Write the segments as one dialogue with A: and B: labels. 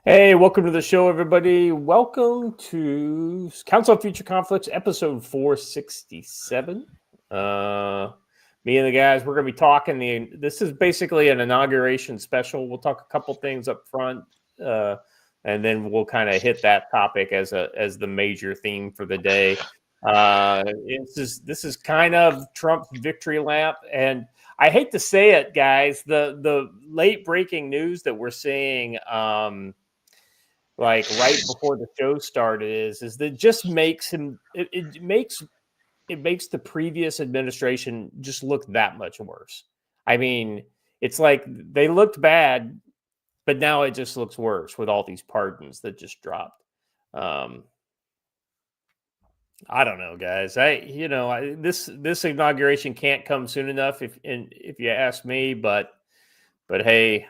A: Hey, welcome to the show, everybody. Welcome to Council on Future Conflicts, episode 467. Me and the guys, we're going to be talking. This is basically an inauguration special. We'll talk a couple things up front, and then we'll kind of hit that topic as the major theme for the day. This is kind of Trump's victory lap, and I hate to say it, guys. The late breaking news that we're seeing. Like right before the show started is that just makes him it makes the previous administration just look that much worse. I mean, it's like they looked bad, but now it just looks worse with all these pardons that just dropped. I don't know, guys. This inauguration can't come soon enough if you ask me, but hey,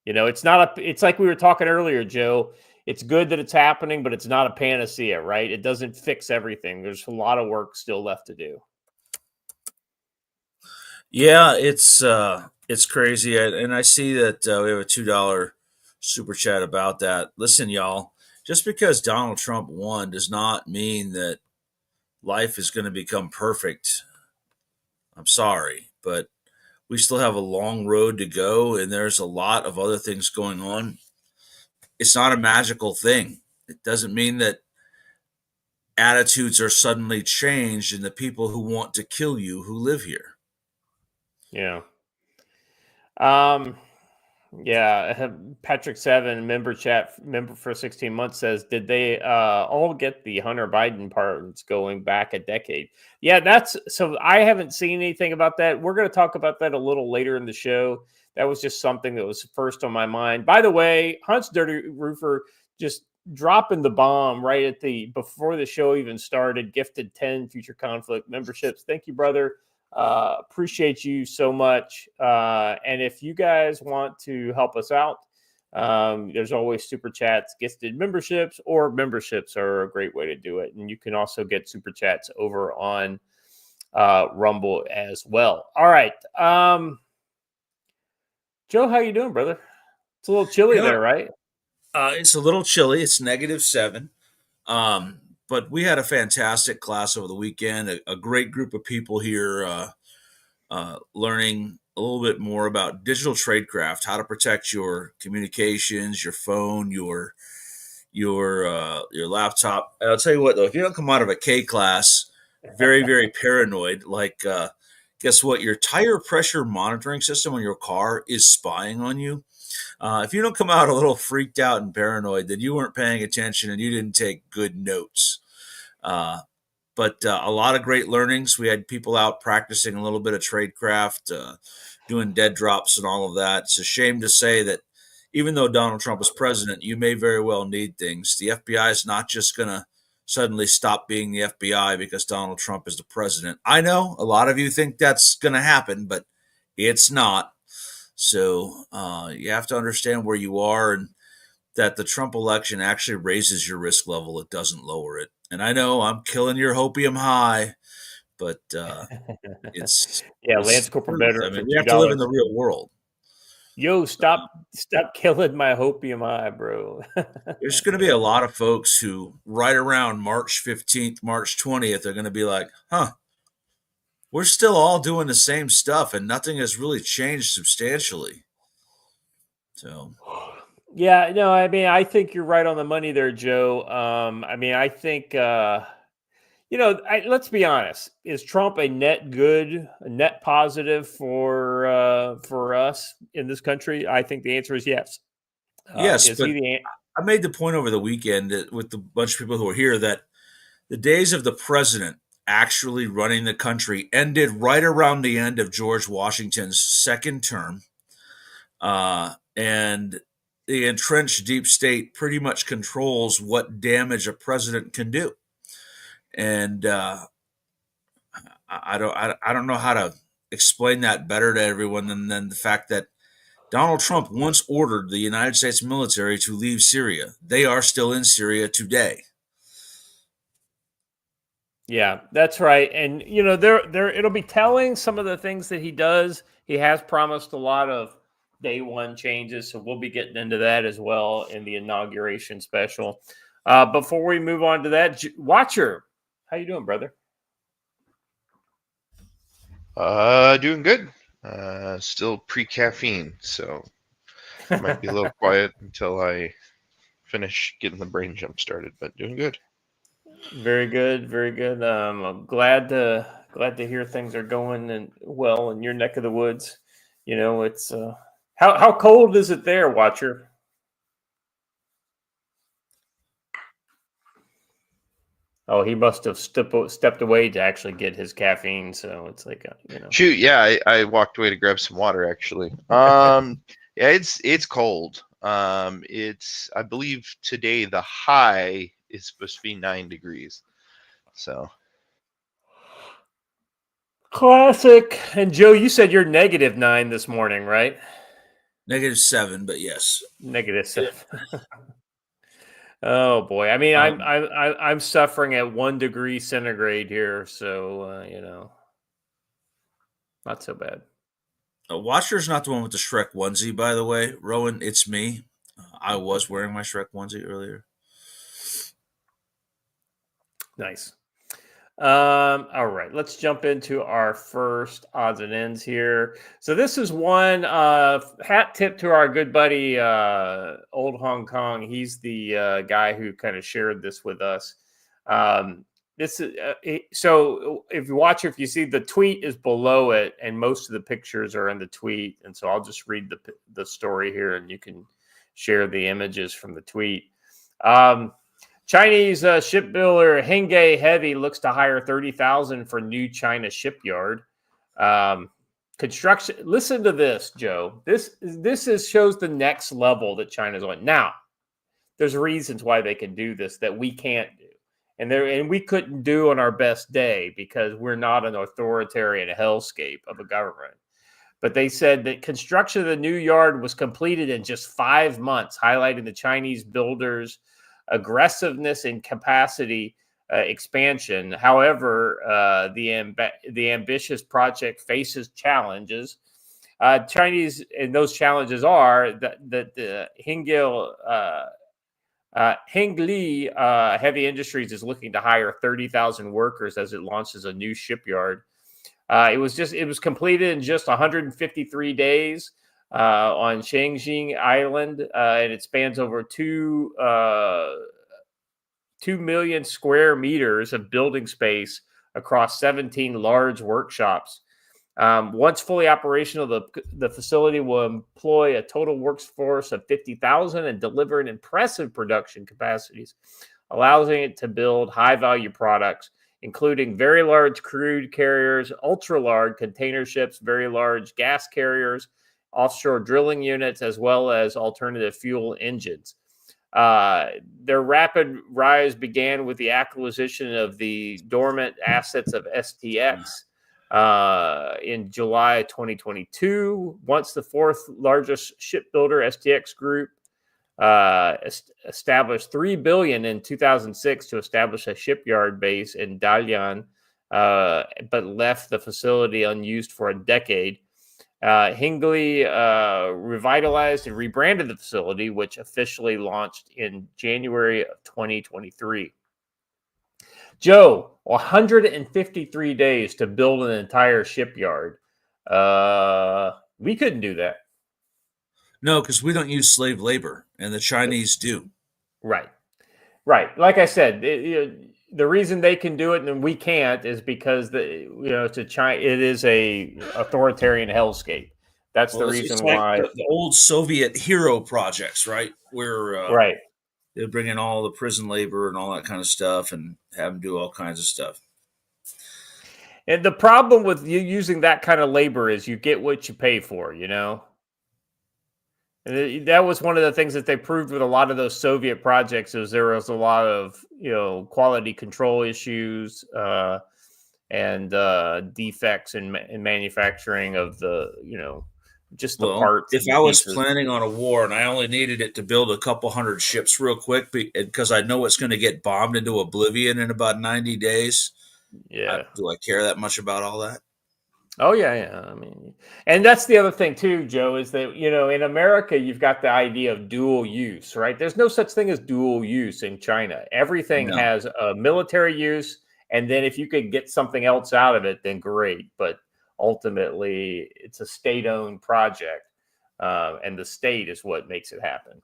A: it's like we were talking earlier, Joe. It's good that it's happening, but it's not a panacea, right? It doesn't fix everything. There's a lot of work still left to do.
B: Yeah, it's crazy, and I see that we have a $2 super chat about that. Listen, y'all, just because Donald Trump won does not mean that life is going to become perfect. I'm sorry, but we still have a long road to go, and there's a lot of other things going on. It's not a magical thing. It doesn't mean that attitudes are suddenly changed in the people who want to kill you who live here.
A: Yeah. Um. Yeah. Patrick Seven member for 16 months says, did they all get the Hunter Biden pardons going back a decade? Yeah, that's so. I haven't seen anything about that. We're going to talk about that a little later in the show. That was just something that was first on my mind. By the way, Hunt's Dirty Roofer just dropping the bomb right at before the show even started. Gifted 10 Future Conflict memberships. Thank you, brother. Appreciate you so much. And if you guys want to help us out, there's always super chats, gifted memberships, or memberships are a great way to do it. And you can also get super chats over on Rumble as well. All right. Joe, how you doing, brother? It's a little chilly there, right?
B: It's a little chilly. It's -7. But we had a fantastic class over the weekend. A great group of people here learning a little bit more about digital tradecraft, how to protect your communications, your phone, your laptop. And I'll tell you what, though, if you don't come out of a K class very, very paranoid, like guess what? Your tire pressure monitoring system on your car is spying on you. If you don't come out a little freaked out and paranoid, then you weren't paying attention and you didn't take good notes. Uh, but a lot of great learnings. We had people out practicing a little bit of tradecraft, doing dead drops and all of that. It's a shame to say that even though Donald Trump is president, you may very well need things. The FBI is not just going to suddenly stop being the FBI because Donald Trump is the president. I know a lot of you think that's going to happen, but it's not. So you have to understand where you are and that the Trump election actually raises your risk level. It doesn't lower it. And I know I'm killing your hopium high, but it's
A: Yeah,
B: it's
A: Lance
B: the
A: Corporal
B: truth.
A: better
B: I
A: for
B: mean, we
A: two
B: have to live in
A: dollars.
B: the real world.
A: Yo, stop killing my hopium eye, bro.
B: There's going to be a lot of folks who, right around March 15th, March 20th, are going to be like, huh, we're still all doing the same stuff and nothing has really changed substantially. So,
A: Yeah, no, I mean, I think you're right on the money there, Joe. I mean, I think let's be honest. Is Trump a net good, a net positive for us in this country? I think the answer is yes.
B: yes,
A: Is he
B: but
A: the
B: I made the point over the weekend with the bunch of people who were here that the days of the president actually running the country ended right around the end of George Washington's second term. And the entrenched deep state pretty much controls what damage a president can do. And I don't know how to explain that better to everyone than the fact that Donald Trump once ordered the United States military to leave Syria. They are still in Syria today.
A: Yeah, that's right. And there it'll be telling some of the things that he does. He has promised a lot of day one changes. So we'll be getting into that as well in the inauguration special. Before we move on to that, Watcher, how you doing, brother?
C: Doing good. Still pre-caffeine, so might be a little quiet until I finish getting the brain jump started, but doing good.
A: Very good, very good. I'm glad to hear things are going and well in your neck of the woods. It's how cold is it there, Watcher? Oh, he must have stepped away to actually get his caffeine. So it's like,
C: Shoot, yeah, I walked away to grab some water actually. Yeah, it's cold. It's I believe today the high is supposed to be 9 degrees. So
A: classic. And Joe, you said you're -9 this morning, right?
B: -7, but yes.
A: -7. Oh boy. I mean, I'm suffering at 1 degree centigrade here, so not so bad.
B: Watcher's not the one with the Shrek onesie, by the way. Rowan, it's me. I was wearing my Shrek onesie earlier.
A: Nice. All right, let's jump into our first odds and ends here. So this is one hat tip to our good buddy Old Hong Kong. He's the guy who kind of shared this with us. This is so if you see the tweet is below it, and most of the pictures are in the tweet, and so I'll just read the story here, and you can share the images from the tweet. Chinese shipbuilder Hengge Heavy looks to hire 30,000 for new China shipyard. Construction. Listen to this, Joe. This shows the next level that China's on. Now, there's reasons why they can do this that we can't do, and we couldn't do on our best day because we're not an authoritarian hellscape of a government. But they said that construction of the new yard was completed in just 5 months, highlighting the Chinese builders' aggressiveness and capacity expansion. However, the ambitious project faces challenges. Chinese, and those challenges are that the Hengli Heavy Industries is looking to hire 30,000 workers as it launches a new shipyard. It was completed in just 153 days. On Shanxi Island, and it spans over 2 million square meters of building space across 17 large workshops. Once fully operational, the facility will employ a total workforce of 50,000 and deliver an impressive production capacities, allowing it to build high-value products, including very large crude carriers, ultra-large container ships, very large gas carriers, offshore drilling units, as well as alternative fuel engines. Their rapid rise began with the acquisition of the dormant assets of STX in July 2022. Once the fourth largest shipbuilder, STX Group, established $3 billion in 2006 to establish a shipyard base in Dalian, but left the facility unused for a decade. Hengli revitalized and rebranded the facility, which officially launched in January of 2023. Joe, 153 days to build an entire shipyard. We couldn't do that.
B: No, because we don't use slave labor, and the Chinese do.
A: Right. Like I said, the reason they can do it and we can't is because it is a authoritarian hellscape. That's the reason why
B: the old Soviet hero projects, right? Where
A: right,
B: they bring in all the prison labor and all that kind of stuff, and have them do all kinds of stuff.
A: And the problem with you using that kind of labor is you get what you pay for. And that was one of the things that they proved with a lot of those Soviet projects is there was a lot of, quality control issues and defects in manufacturing of the, just the parts.
B: If I was planning on a war and I only needed it to build a couple hundred ships real quick because I know it's going to get bombed into oblivion in about 90 days,
A: yeah.
B: Do I care that much about all that?
A: Oh yeah. I mean, and that's the other thing too, Joe, is that in America you've got the idea of dual use, right? There's no such thing as dual use in China. Everything
B: No.
A: has a military use, and then if you could get something else out of it, then great. But ultimately, it's a state-owned project, and the state is what makes it happen.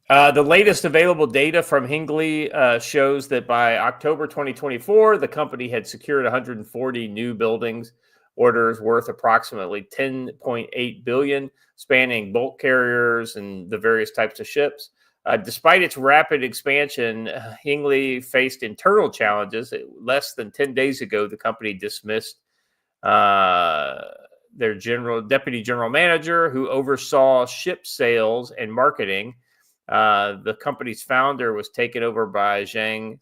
A: The latest available data from Hingley shows that by October 2024, the company had secured 140 new buildings orders worth approximately 10.8 billion, spanning bulk carriers and the various types of ships. Despite its rapid expansion, Hingley faced internal challenges. Less than 10 days ago, the company dismissed their deputy general manager, who oversaw ship sales and marketing. The company's founder was taken over by Zhang,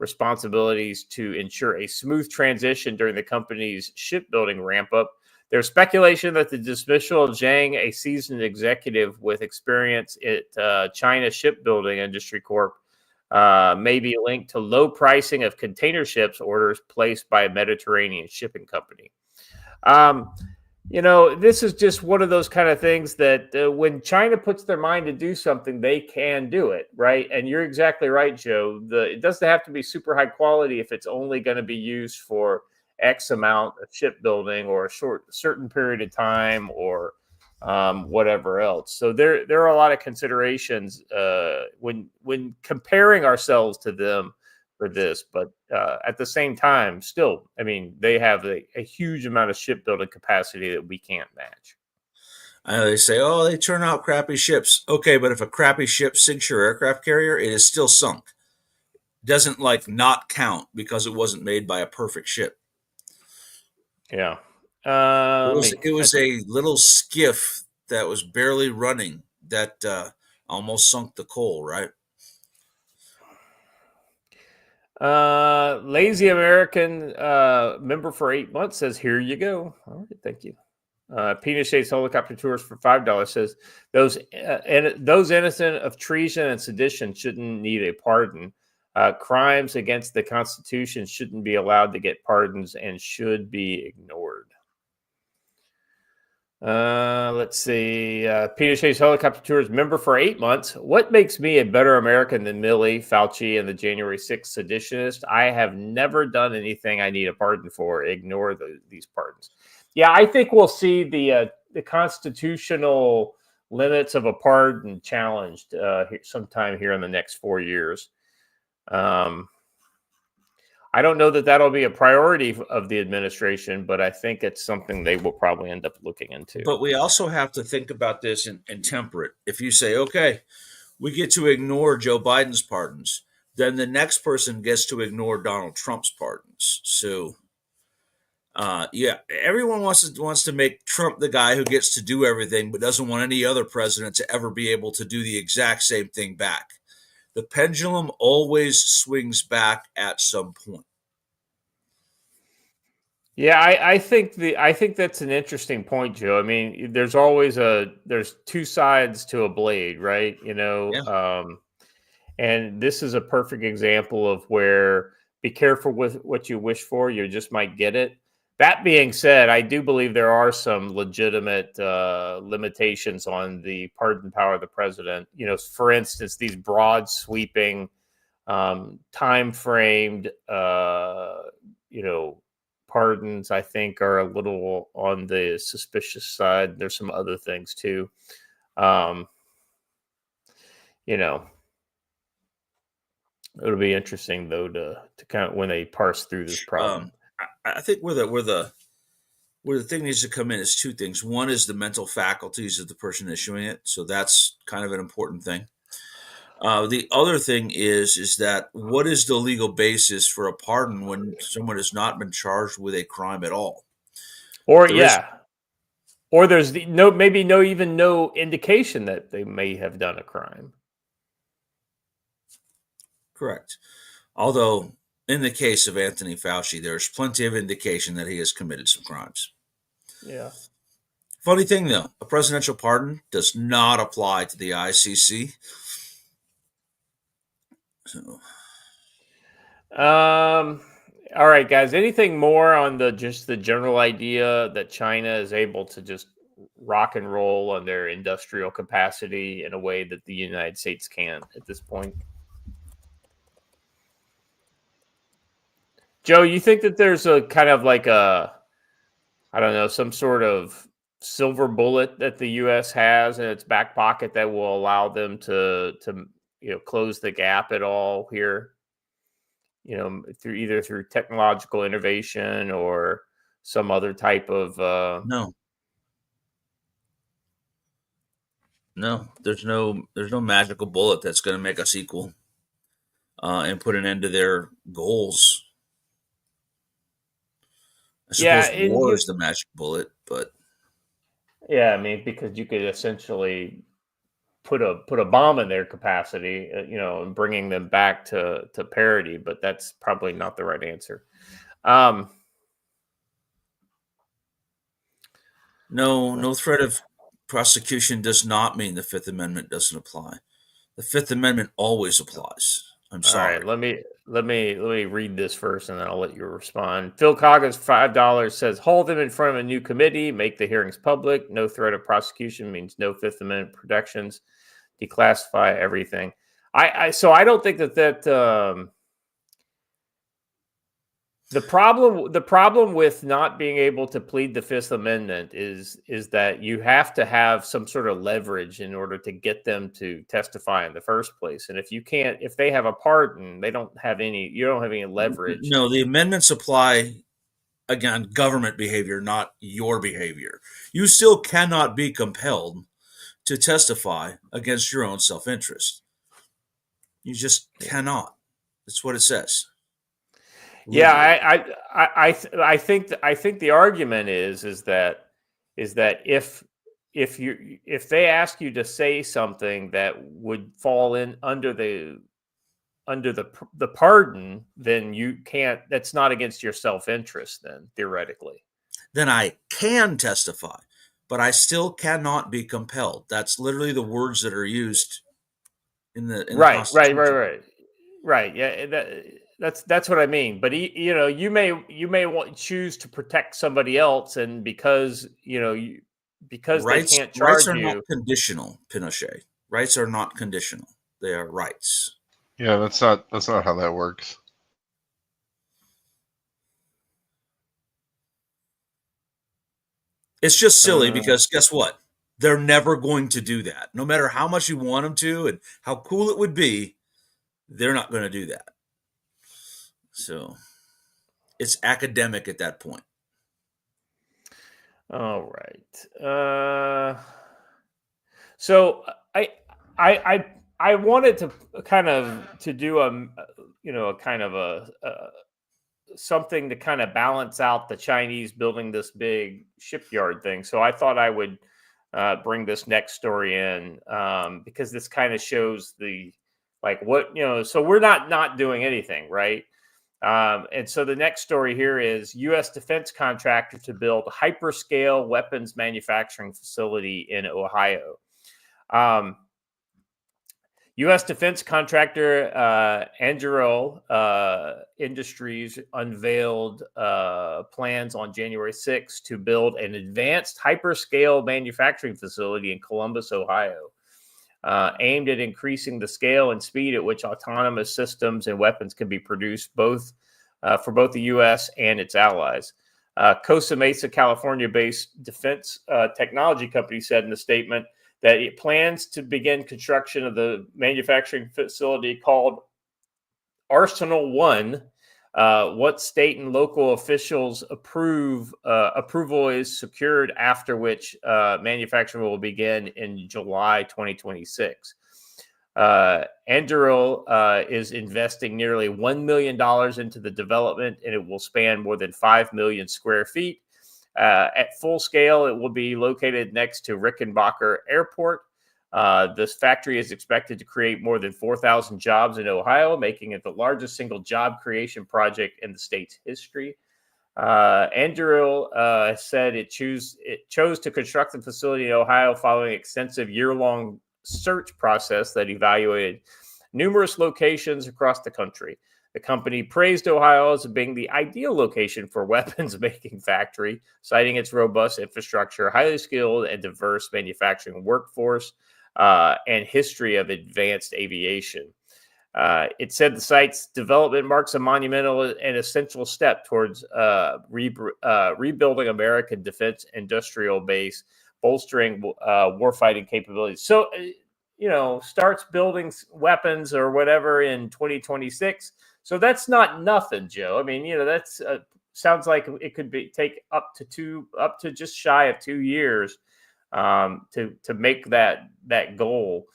A: responsibilities to ensure a smooth transition during the company's shipbuilding ramp up. There's speculation that the dismissal of Zhang, a seasoned executive with experience at China Shipbuilding Industry Corp, may be linked to low pricing of container ships orders placed by a Mediterranean shipping company. This is just one of those kind of things that when China puts their mind to do something, they can do it, right? And you're exactly right, Joe. It doesn't have to be super high quality if it's only going to be used for X amount of shipbuilding or a certain period of time or whatever else. So there are a lot of considerations when comparing ourselves to them for this, but at the same time, still, I mean, they have a huge amount of shipbuilding capacity that we can't match.
B: I know they say, oh, they turn out crappy ships. Okay, but if a crappy ship sinks your aircraft carrier, it is still sunk. It doesn't not count because it wasn't made by a perfect ship.
A: Yeah.
B: It was a little skiff that was barely running that almost sunk the coal, right?
A: Lazy American member for 8 months says, here you go. All right, thank you. Penis Shades Helicopter Tours for $5 says, those innocent of treason and sedition shouldn't need a pardon. Crimes against the Constitution shouldn't be allowed to get pardons and should be ignored. Let's see. Peter Chase Helicopter Tours member for 8 months. What makes me a better American than Milley, Fauci, and the January 6th seditionist? I have never done anything I need a pardon for. Ignore these pardons. Yeah, I think we'll see the constitutional limits of a pardon challenged sometime here in the next 4 years. I don't know that that'll be a priority of the administration, but I think it's something they will probably end up looking into.
B: But we also have to think about this and temper it. If you say, okay, we get to ignore Joe Biden's pardons, then the next person gets to ignore Donald Trump's pardons. So, everyone wants to make Trump the guy who gets to do everything, but doesn't want any other president to ever be able to do the exact same thing back. The pendulum always swings back at some point.
A: Yeah, I think that's an interesting point, Joe. I mean, there's two sides to a blade, right?
B: Yeah.
A: And this is a perfect example of where be careful with what you wish for, you just might get it. That being said, I do believe there are some legitimate limitations on the pardon power of the president. For instance, these broad sweeping, time framed, pardons, I think, are a little on the suspicious side. There's some other things too. It'll be interesting though to kind of when they parse through this problem.
B: I think where the thing needs to come in is two things. One is the mental faculties of the person issuing it, so that's kind of an important thing. The other thing is that what is the legal basis for a pardon when someone has not been charged with a crime at all?
A: Or there's no indication that they may have done a crime.
B: Correct. Although in the case of Anthony Fauci, there's plenty of indication that he has committed some crimes.
A: Yeah.
B: Funny thing though, a presidential pardon does not apply to the ICC. So.
A: All right, guys. Anything more on just the general idea that China is able to just rock and roll on their industrial capacity in a way that the United States can at this point? Joe, you think that there's a kind of like I don't know, some sort of silver bullet that the U.S. has in its back pocket that will allow them to close the gap at all here? Through technological innovation or some other type of
B: No, there's no magical bullet that's going to make us equal and put an end to their goals. I suppose war is the magic bullet, but
A: I mean, because you could essentially put a bomb in their capacity, and bringing them back to parity, but that's probably not the right answer.
B: No threat of prosecution does not mean the Fifth Amendment doesn't apply. The Fifth Amendment always applies. I'm sorry.
A: All right, let me read this first, and then I'll let you respond. Phil Coggins, $5 says, hold them in front of a new committee, make the hearings public. No threat of prosecution means no Fifth Amendment protections. Declassify everything. So I don't think that the problem with not being able to plead the Fifth Amendment is that you have to have some sort of leverage in order to get them to testify in the first place. And if they have a pardon, you don't have any leverage.
B: No, the amendments apply, again, government behavior, not your behavior. You still cannot be compelled to testify against your own self-interest. You just cannot. That's what it says.
A: Yeah, I think the argument is that if they ask you to say something that would fall in under the pardon, then you can't. That's not against your self-interest. Then theoretically,
B: then I can testify, but I still cannot be compelled. That's literally the words that are used in the Constitution.
A: Right. Yeah. That's what I mean. But you may choose to protect somebody else, and because they can't charge
B: rights are
A: you.
B: Not conditional, Pinochet. Rights are not conditional. They are rights.
C: Yeah, that's not how that works.
B: It's just silly because guess what? They're never going to do that. No matter how much you want them to and how cool it would be, they're not going to do that. So it's academic at that point.
A: All right. So I wanted to kind of do a kind of a something to kind of balance out the Chinese building this big shipyard thing. So I thought I would bring this next story in because this kind of shows so we're not doing anything, right? And so the next story here is U.S. defense contractor to build hyperscale weapons manufacturing facility in Ohio. U.S. defense contractor Anduril Industries unveiled plans on January 6th to build an advanced hyperscale manufacturing facility in Columbus, Ohio, aimed at increasing the scale and speed at which autonomous systems and weapons can be produced for both the U.S. and its allies. Costa Mesa, California-based defense technology company said in the statement that it plans to begin construction of the manufacturing facility called Arsenal One. Once state and local officials approval is secured, after which manufacturing will begin in July 2026. Anduril is investing nearly $1 million into the development, and it will span more than 5 million square feet. At full scale, it will be located next to Rickenbacker Airport. This factory is expected to create more than 4,000 jobs in Ohio, making it the largest single job creation project in the state's history. Anduril said it chose to construct the facility in Ohio following an extensive year-long search process that evaluated numerous locations across the country. The company praised Ohio as being the ideal location for weapons making factory, citing its robust infrastructure, highly skilled and diverse manufacturing workforce, and history of advanced aviation. It said the site's development marks a monumental and essential step towards rebuilding American defense industrial base, bolstering warfighting capabilities. So, starts building weapons or whatever in 2026. So that's not nothing, Joe. I mean, that's sounds like it could take up to just shy of 2 years to make that goal.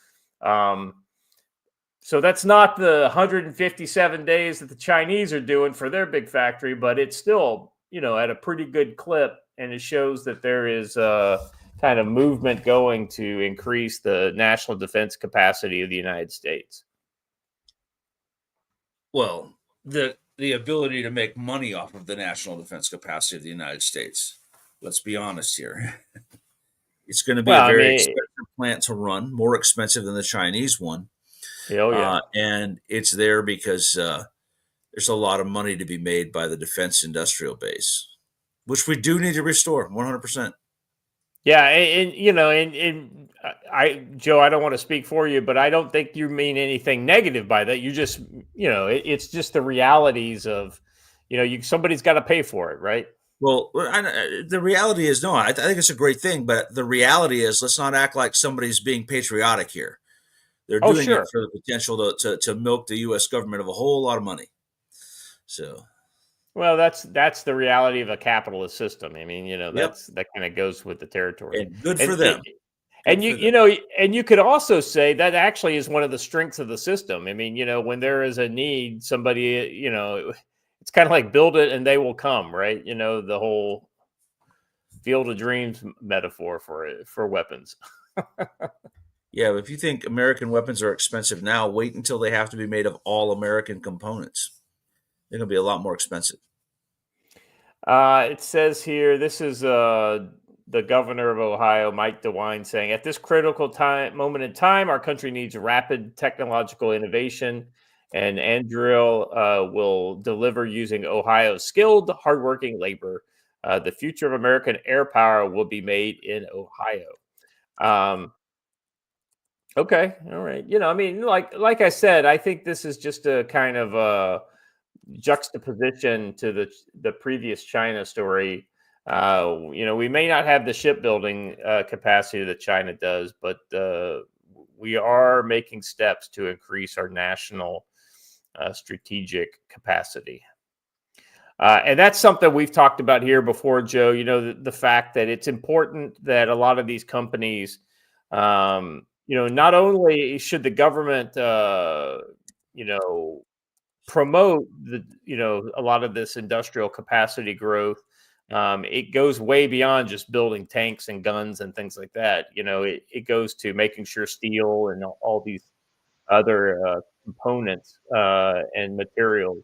A: So that's not the 157 days that the Chinese are doing for their big factory, but it's still, at a pretty good clip, and it shows that there is a kind of movement going to increase the national defense capacity of the United States.
B: Well, the ability to make money off of the national defense capacity of the United States. Let's be honest here. It's going to be a very expensive plant to run, more expensive than the Chinese one.
A: Oh, yeah.
B: And it's there because there's a lot of money to be made by the defense industrial base, which we do need to restore 100%.
A: Yeah, and Joe, I don't want to speak for you, but I don't think you mean anything negative by that. You just, it's just the realities of, somebody's got to pay for it, right?
B: Well, the reality is, no, I think it's a great thing, but the reality is, let's not act like somebody's being patriotic here. They're doing it for the potential to milk the U.S. government of a whole lot of money. So,
A: well, that's the reality of a capitalist system. I mean, that kind of goes with the territory.
B: And good for them.
A: And you could also say that actually is one of the strengths of the system. I mean, when there is a need, somebody, it's kind of like build it and they will come, right? The whole Field of Dreams metaphor for weapons.
B: Yeah, but if you think American weapons are expensive now, wait until they have to be made of all American components. They're going to be a lot more expensive.
A: It says here, this is the governor of Ohio, Mike DeWine, saying, at this critical moment in time, our country needs rapid technological innovation, and Anduril will deliver using Ohio's skilled, hardworking labor. The future of American air power will be made in Ohio. Okay. All right. I mean, like I said, I think this is just a kind of a juxtaposition to the previous China story. We may not have the shipbuilding capacity that China does, but we are making steps to increase our national strategic capacity. And that's something we've talked about here before, Joe. The fact that it's important that a lot of these companies, not only should the government, promote a lot of this industrial capacity growth. It goes way beyond just building tanks and guns and things like that. It goes to making sure steel and all these other components and materials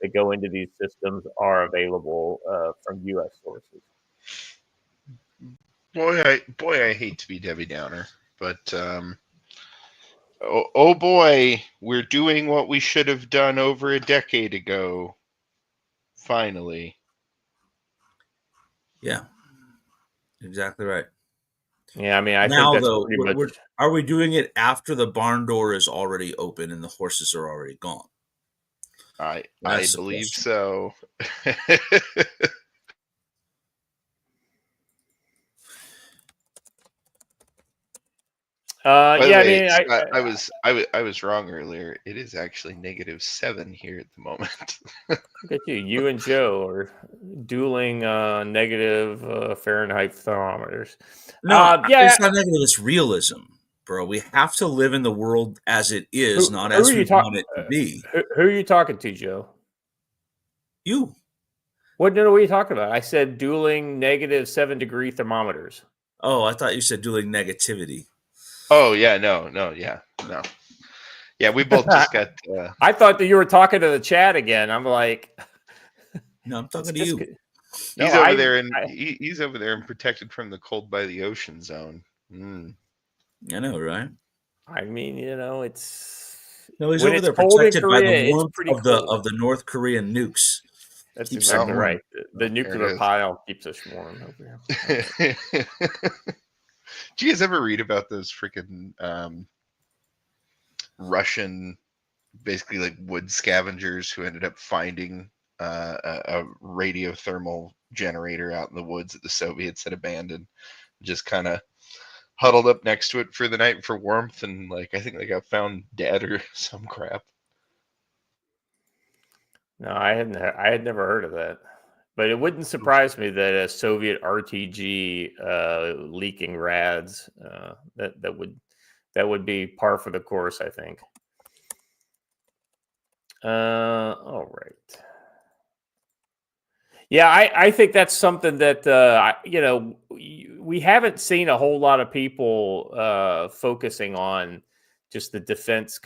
A: that go into these systems are available from U.S. sources.
C: Boy, I hate to be Debbie Downer, but oh boy, we're doing what we should have done over a decade ago. Finally.
B: Yeah, exactly right.
A: Yeah, I mean, I think that's
B: though,
A: pretty much.
B: Are we doing it after the barn door is already open and the horses are already gone?
C: I believe so. I was wrong earlier. It is actually -7 here at the moment.
A: Look at you. You and Joe are dueling negative Fahrenheit thermometers.
B: No, it's not negative. It's realism, bro. We have to live in the world as it is, not as we want it to be.
A: Who are you talking to, Joe?
B: You.
A: What are you talking about? I said dueling -7-degree thermometers.
B: Oh, I thought you said dueling negativity.
C: Oh, yeah, no. Yeah, we both just got...
A: I thought that you were talking to the chat again. I'm like...
B: No, I'm talking to you.
C: He's over there, and he's over there and protected from the cold by the ocean zone.
B: I know, right?
A: I mean, it's...
B: No, he's
A: when
B: over
A: it's
B: there
A: cold in
B: protected by
A: Korea,
B: the
A: it's
B: warmth
A: pretty
B: of
A: cold.
B: the North Korean nukes.
A: That's
B: Keeps it
A: exactly
B: warm.
A: right. The nuclear
C: is.
A: pile keeps us warm over here.
C: Do you guys ever read about those freaking Russian, basically like wood scavengers who ended up finding a radiothermal generator out in the woods that the Soviets had abandoned, just kind of huddled up next to it for the night for warmth, and like I think they got found dead or some crap.
A: No, I had never heard of that. But it wouldn't surprise me that a Soviet RTG leaking rads that would be par for the course, I think. All right. Yeah, I think that's something that we haven't seen a whole lot of people focusing on just the defense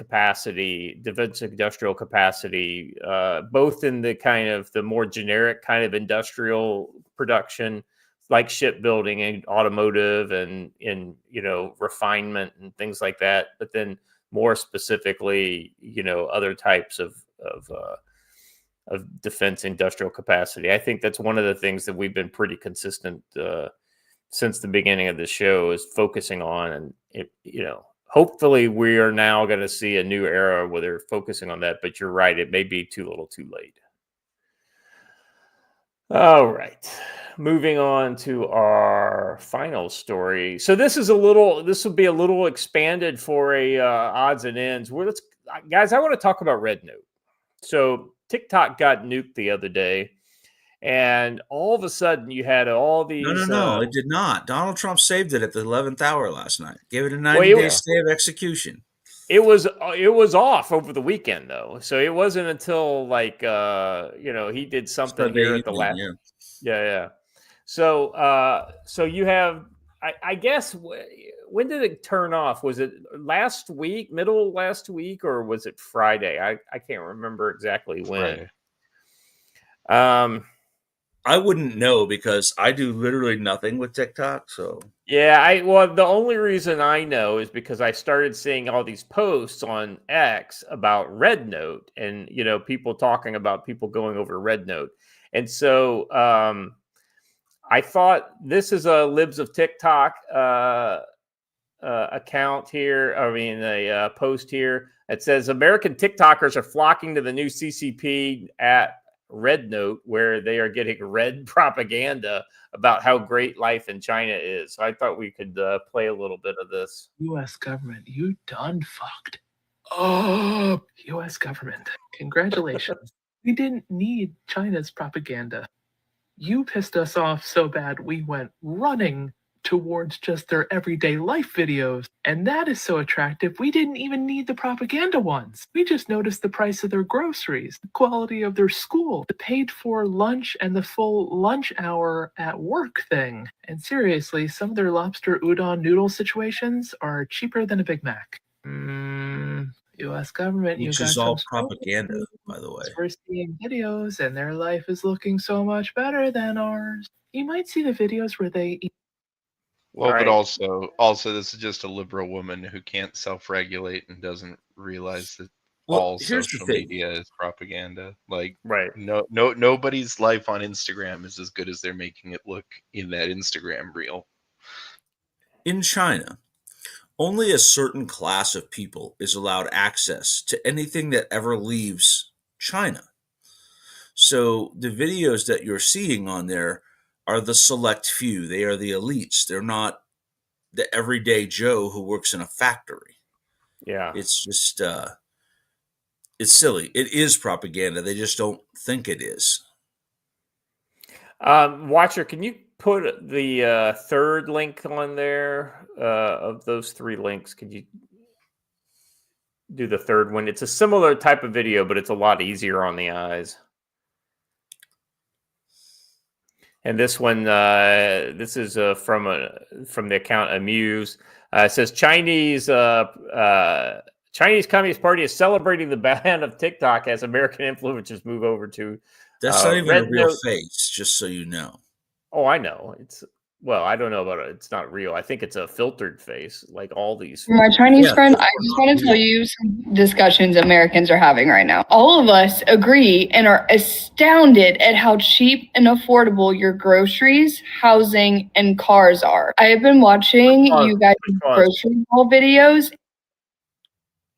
A: industrial capacity, both in the kind of the more generic kind of industrial production, like shipbuilding and automotive and in refinement and things like that, but then more specifically, other types of defense industrial capacity. I think that's one of the things that we've been pretty consistent since the beginning of the show is focusing on, and hopefully we are now going to see a new era where they're focusing on that. But you're right, it may be too little, too late. All right, moving on to our final story. So this will be a little expanded for a odds and ends. Guys, I want to talk about Red Note. So TikTok got nuked the other day, and all of a sudden you had all these.
B: No, it did not. Donald Trump saved it at the 11th hour last night. Gave it a 90-day stay of execution.
A: It was off over the weekend though, so it wasn't until he did something here at the last. Yeah. So you have, I guess, when did it turn off? Was it last week, middle of last week, or was it Friday? I can't remember exactly when.
C: Friday.
B: I wouldn't know because I do literally nothing with TikTok. So
A: yeah, the only reason I know is because I started seeing all these posts on X about Red Note, and people talking about people going over Red Note, and so I thought this is a Libs of TikTok account here. I mean, a post here. It says American TikTokers are flocking to the new CCP at Red Note, where they are getting red propaganda about how great life in China is. So I thought we could play a little bit of this.
D: U.S. government, you done fucked up. U.S. government, congratulations. We didn't need China's propaganda. You pissed us off so bad we went running towards just their everyday life videos. And that is so attractive, we didn't even need the propaganda ones. We just noticed the price of their groceries, the quality of their school, the paid for lunch and the full lunch hour at work thing. And seriously, some of their lobster udon noodle situations are cheaper than a Big Mac. U.S. government,
B: which
D: you got
B: is all
D: some
B: propaganda, by the way.
D: We're seeing videos and their life is looking so much better than ours. You might see the videos where they eat.
C: Well,
A: Right.
C: but also, this is just a liberal woman who can't self-regulate and doesn't realize that all social media is propaganda. Like,
A: right?
C: Nobody's life on Instagram is as good as they're making it look in that Instagram reel.
B: In China, only a certain class of people is allowed access to anything that ever leaves China. So the videos that you're seeing on there are the select few. They are the elites. They're not the everyday Joe who works in a factory.
A: Yeah.
B: It's just, it's silly. It is propaganda. They just don't think it is.
A: Watcher, can you put the third link on there of those three links? Could you do the third one? It's a similar type of video, but it's a lot easier on the eyes. And this one, this is from the account Amuse. It says Chinese Communist Party is celebrating the ban of TikTok as American influencers move over to.
B: That's not even
A: Red
B: a real
A: Note.
B: face, just so you know.
A: Oh, I know. well, I don't know about it. It's not real. I think it's a filtered face, like all these.
E: For my Chinese
B: Yeah,
E: friend,
B: those
E: I
B: are
E: just
B: not
E: want to tell
B: real.
E: you some discussions Americans are having right now. All of us agree and are astounded at how cheap and affordable your groceries, housing, and cars are. I have been watching
A: Pause,
E: you guys'
A: pause.
E: grocery haul videos.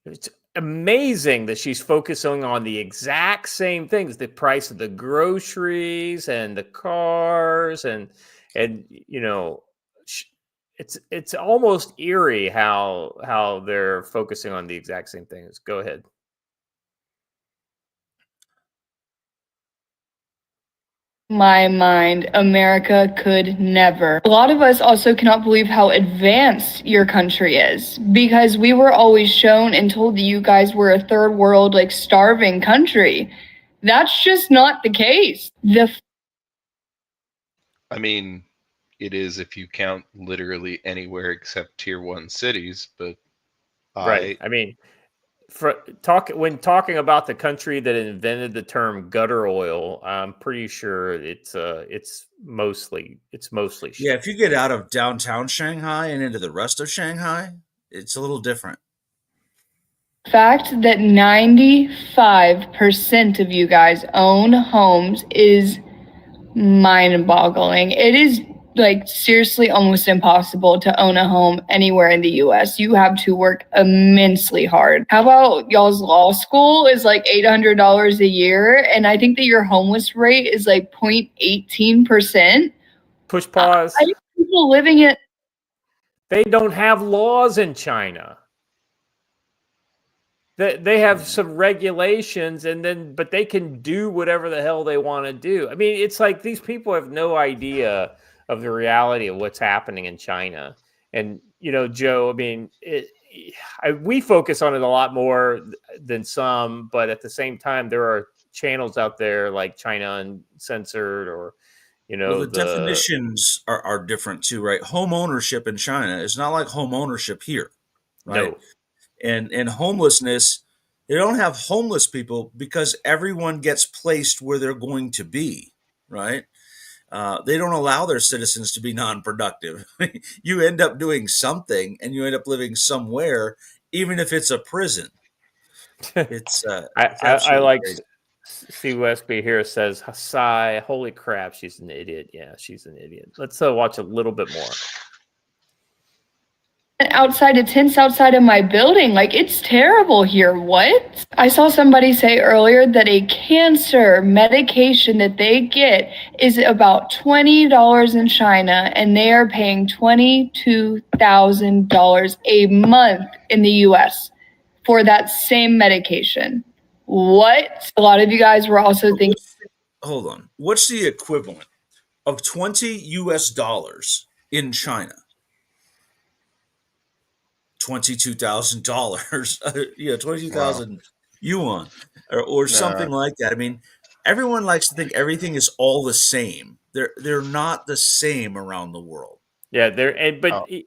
A: It's amazing that she's focusing on the exact same things: the price of the groceries and the cars, and you know, it's almost eerie how they're focusing on the exact same things. Go ahead.
E: My mind, America could never. A lot of us also cannot believe how advanced your country is because we were always shown and told that you guys were a third world, like starving country. That's just not the case.
C: I mean, it is if you count literally anywhere except tier 1 cities, but
A: Right. I mean, when talking about the country that invented the term gutter oil, I'm pretty sure it's mostly
B: Yeah, if you get out of downtown Shanghai and into the rest of Shanghai, it's a little different.
E: fact that 95% of you guys own homes is mind-boggling. It is like seriously almost impossible to own a home anywhere in the US. You have to work immensely hard. How about y'all's law school is like $800 a year, and I think that your homeless rate is like 0.18%.
A: Push pause.
E: I think people living in
A: They don't have laws in China. They have some regulations, but they can do whatever the hell they want to do. I mean, it's like these people have no idea of the reality of what's happening in China. And Joe, I mean, we focus on it a lot more than some, but at the same time, there are channels out there like China Uncensored, or
B: Well, the definitions are different too, right? Home ownership in China is not like home ownership here, right?
A: No.
B: And homelessness, they don't have homeless people because everyone gets placed where they're going to be, right? They don't allow their citizens to be non-productive. You end up doing something, and you end up living somewhere, even if it's a prison. It's
A: I
B: absolutely
A: like
B: crazy.
A: CUSB here says Hasai. Holy crap, she's an idiot. Yeah, she's an idiot. Let's watch a little bit more.
E: outside of tents outside of my building. Like, it's terrible here. What? I saw somebody say earlier that a cancer medication that they get is about $20 in China, and they are paying $22,000 a month in the US for that same medication. What? A lot of you guys were also thinking.
B: Hold on. What's the equivalent of 20 US dollars in China? $22,000, 22,000 yuan, or something like that. I mean, everyone likes to think everything is all the same. They're not the same around the world.
A: Yeah,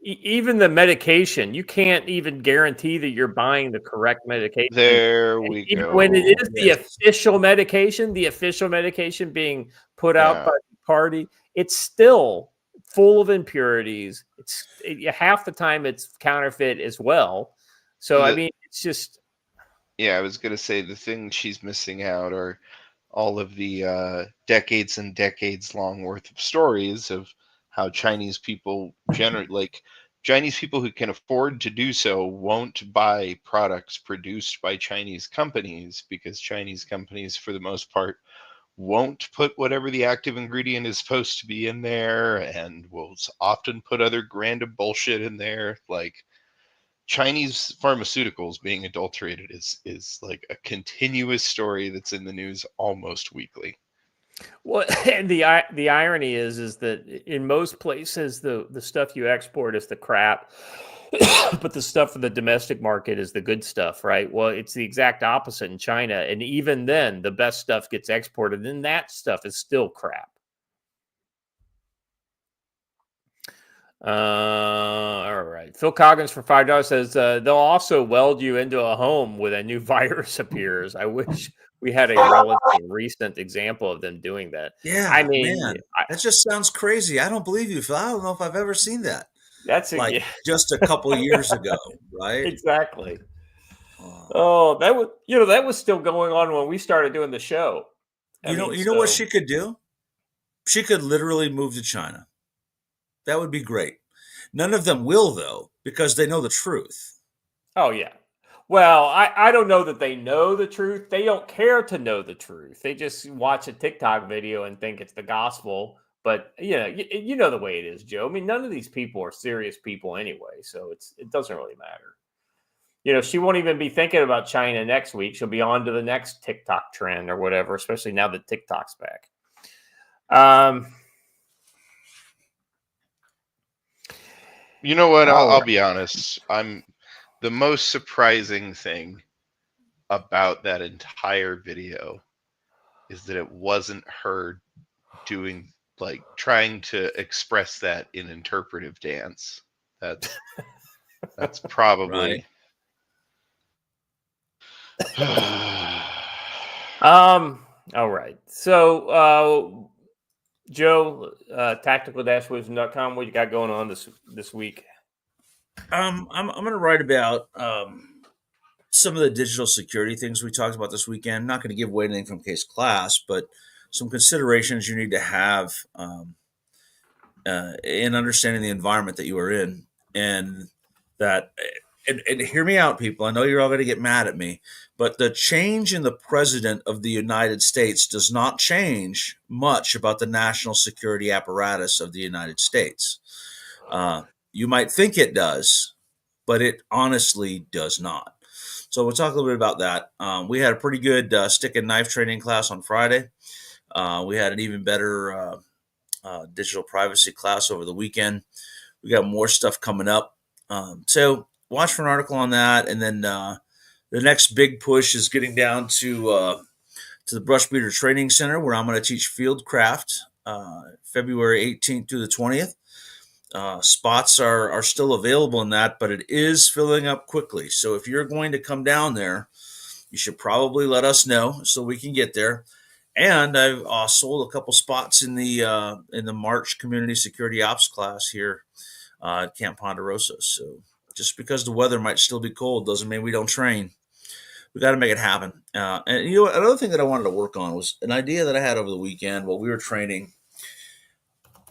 A: even the medication, you can't even guarantee that you're buying the correct medication.
C: There we
A: Even
C: go.
A: when it is the
B: Yes.
A: official medication being put out
C: Yeah.
A: by the party, it's still full of impurities. Half the time it's counterfeit as well. So I mean, it's just.
C: Yeah, I was gonna say the thing she's missing out are all of the decades and decades long worth of stories of how Chinese people Chinese people who can afford to do so won't buy products produced by Chinese companies because Chinese companies, for the most part, won't put whatever the active ingredient is supposed to be in there and will often put other random bullshit in there. Like, Chinese pharmaceuticals being adulterated is like a continuous story that's in the news almost weekly.
A: Well, and the irony is that in most places the stuff you export is the crap, but the stuff for the domestic market is the good stuff, right? Well, it's the exact opposite in China, and even then, the best stuff gets exported, and that stuff is still crap. All right. Phil Coggins for $5 says they'll also weld you into a home when a new virus appears. I wish we had a relatively recent example of them doing that.
B: Yeah,
A: I mean,
B: man, that just sounds crazy. I don't believe you, Phil. I don't know if I've ever seen that.
A: that's
B: Like
A: yeah,
B: just a couple years ago, right?
A: exactly.
B: Uh,
A: Oh, that was still going on when we started doing the show. I mean,
B: you know what
A: so
B: she could do? She could literally move to China. That would be great. None of them will, though, because they know the truth.
A: oh yeah. Well, I don't know that they know the truth. They don't care to know the truth. They just watch a TikTok video and think it's the gospel. But you know the way it is, Joe. I mean, none of these people are serious people anyway, so it doesn't really matter. She won't even be thinking about China next week. She'll be on to the next TikTok trend or whatever, especially now that TikTok's back.
C: You know what?
B: All
C: I'll
B: right.
C: be honest. The most surprising thing about that entire video is that it wasn't her doing trying to express that in interpretive dance. That's probably
A: All right. So, Joe, tactical-wisdom.com, what you got going on this week?
B: I'm going to write about some of the digital security things we talked about this weekend. I'm not going to give away anything from case class, but some considerations you need to have in understanding the environment that you are in, and that. And hear me out, people. I know you're all going to get mad at me, but the change in the president of the United States does not change much about the national security apparatus of the United States. You might think it does, but it honestly does not. So we'll talk a little bit about that. We had a pretty good stick and knife training class on Friday. We had an even better digital privacy class over the weekend. We got more stuff coming up. So watch for an article on that. And then the next big push is getting down to the Brush Beater Training Center, where I'm going to teach field craft February 18th through the 20th. Spots are still available in that, but it is filling up quickly. So if you're going to come down there, you should probably let us know so we can get there. And I've sold a couple spots in the March Community Security Ops class here at Camp Ponderosa. So just because the weather might still be cold doesn't mean we don't train. We got to make it happen. And another thing that I wanted to work on was an idea that I had over the weekend while we were training.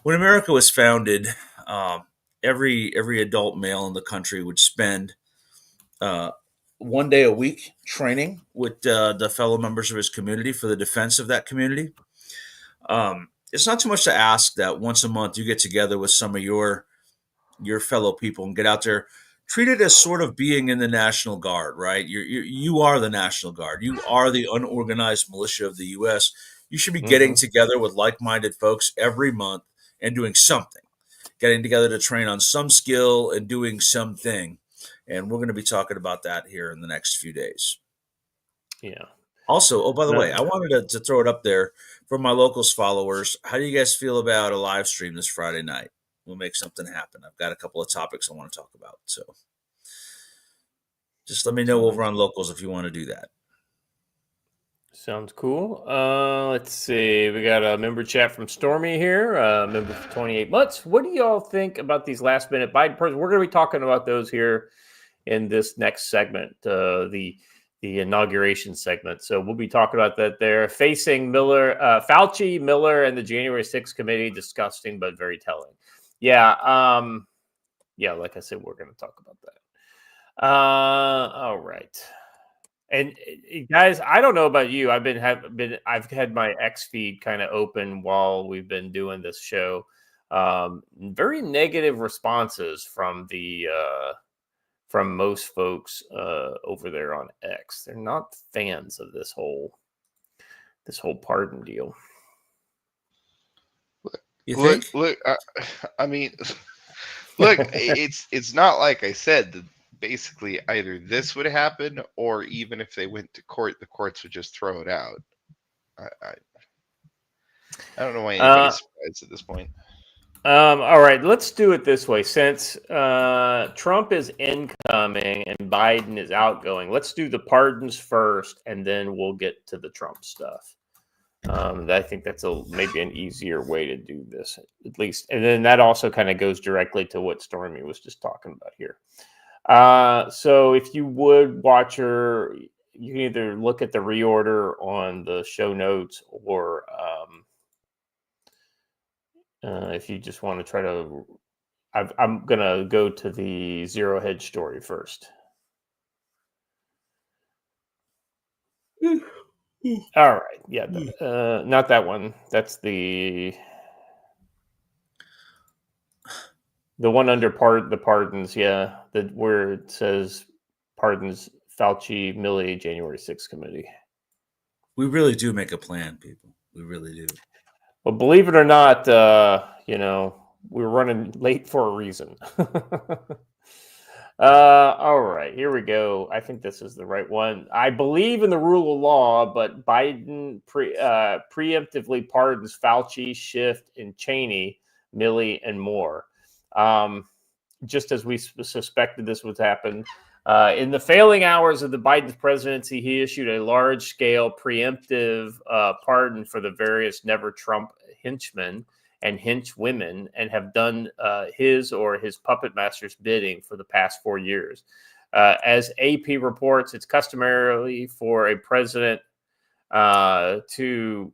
B: When America was founded, every adult male in the country would spend 1 day a week training with the fellow members of his community for the defense of that community. It's not too much to ask that once a month you get together with some of your fellow people and get out there. Treat it as sort of being in the National Guard, right? You are the National Guard. You are the unorganized militia of the U.S. You should be getting together with like-minded folks every month and doing something, getting together to train on some skill and doing something. And we're going to be talking about that here in the next few days.
A: Yeah.
B: Also, oh, by the way, I wanted to throw it up there for my locals followers. How do you guys feel about a live stream this Friday night? We'll make something happen. I've got a couple of topics I want to talk about. So just let me know over on locals if you want to do that.
A: Sounds cool. Let's see. We got a member chat from Stormy here, member for 28 months. What do y'all think about these last minute Biden purchases? We're going to be talking about those here in this next segment, the inauguration segment. So we'll be talking about that there. Facing Fauci, Miller, and the January 6th committee. Disgusting, but very telling. Yeah. Like I said, we're going to talk about that. All right. And guys, I don't know about you. I've had my X feed kind of open while we've been doing this show. Very negative responses from from most folks over there on X. They're not fans of this whole pardon deal.
B: You think?
C: Look. I mean, look. It's not like I said that. Basically, either this would happen, or even if they went to court, the courts would just throw it out. I don't know why anybody's surprised at this point.
A: All right, let's do it this way. Since Trump is incoming and Biden is outgoing, let's do the pardons first, and then we'll get to the Trump stuff. I think that's maybe an easier way to do this, at least. And then that also kind of goes directly to what Stormy was just talking about here. So if you would watch you can either look at the reorder on the show notes, or if you just want to try to, I'm going to go to the Zero Hedge story first. All right. Yeah. Not that one. That's the one under the pardons. Yeah. Where it says pardons Fauci, Milley, January 6th committee.
B: We really do make a plan, people. We really do.
A: Well, believe it or not, we're running late for a reason. All right, here we go. I think this is the right one. I believe in the rule of law, but Biden preemptively pardons Fauci, Schiff, and Cheney, Milley, and more. Just as we suspected this would happen. In the failing hours of the Biden presidency, he issued a large-scale preemptive pardon for the various Never Trump henchmen and henchwomen, and have done his or his puppet master's bidding for the past 4 years. As AP reports, it's customarily for a president to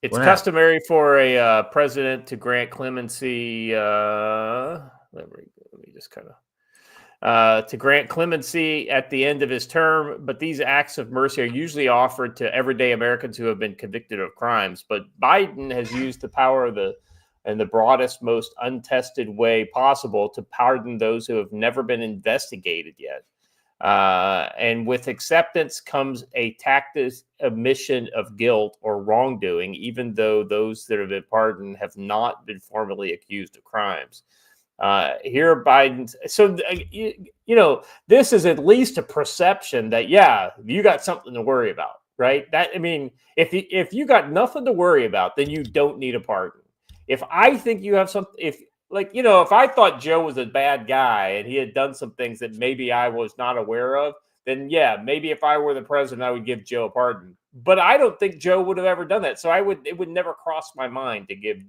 A: It's customary for a president to grant clemency. Let me just kind of to grant clemency at the end of his term, but these acts of mercy are usually offered to everyday Americans who have been convicted of crimes. But Biden has used the power of in the broadest, most untested way possible to pardon those who have never been investigated yet. And with acceptance comes a tacit admission of guilt or wrongdoing, even though those that have been pardoned have not been formally accused of crimes. Here, Biden. So, this is at least a perception that, yeah, you got something to worry about, right? If you got nothing to worry about, then you don't need a pardon. If I think you have something, if I thought Joe was a bad guy and he had done some things that maybe I was not aware of, then yeah, maybe if I were the president, I would give Joe a pardon. But I don't think Joe would have ever done that. So it would never cross my mind to give,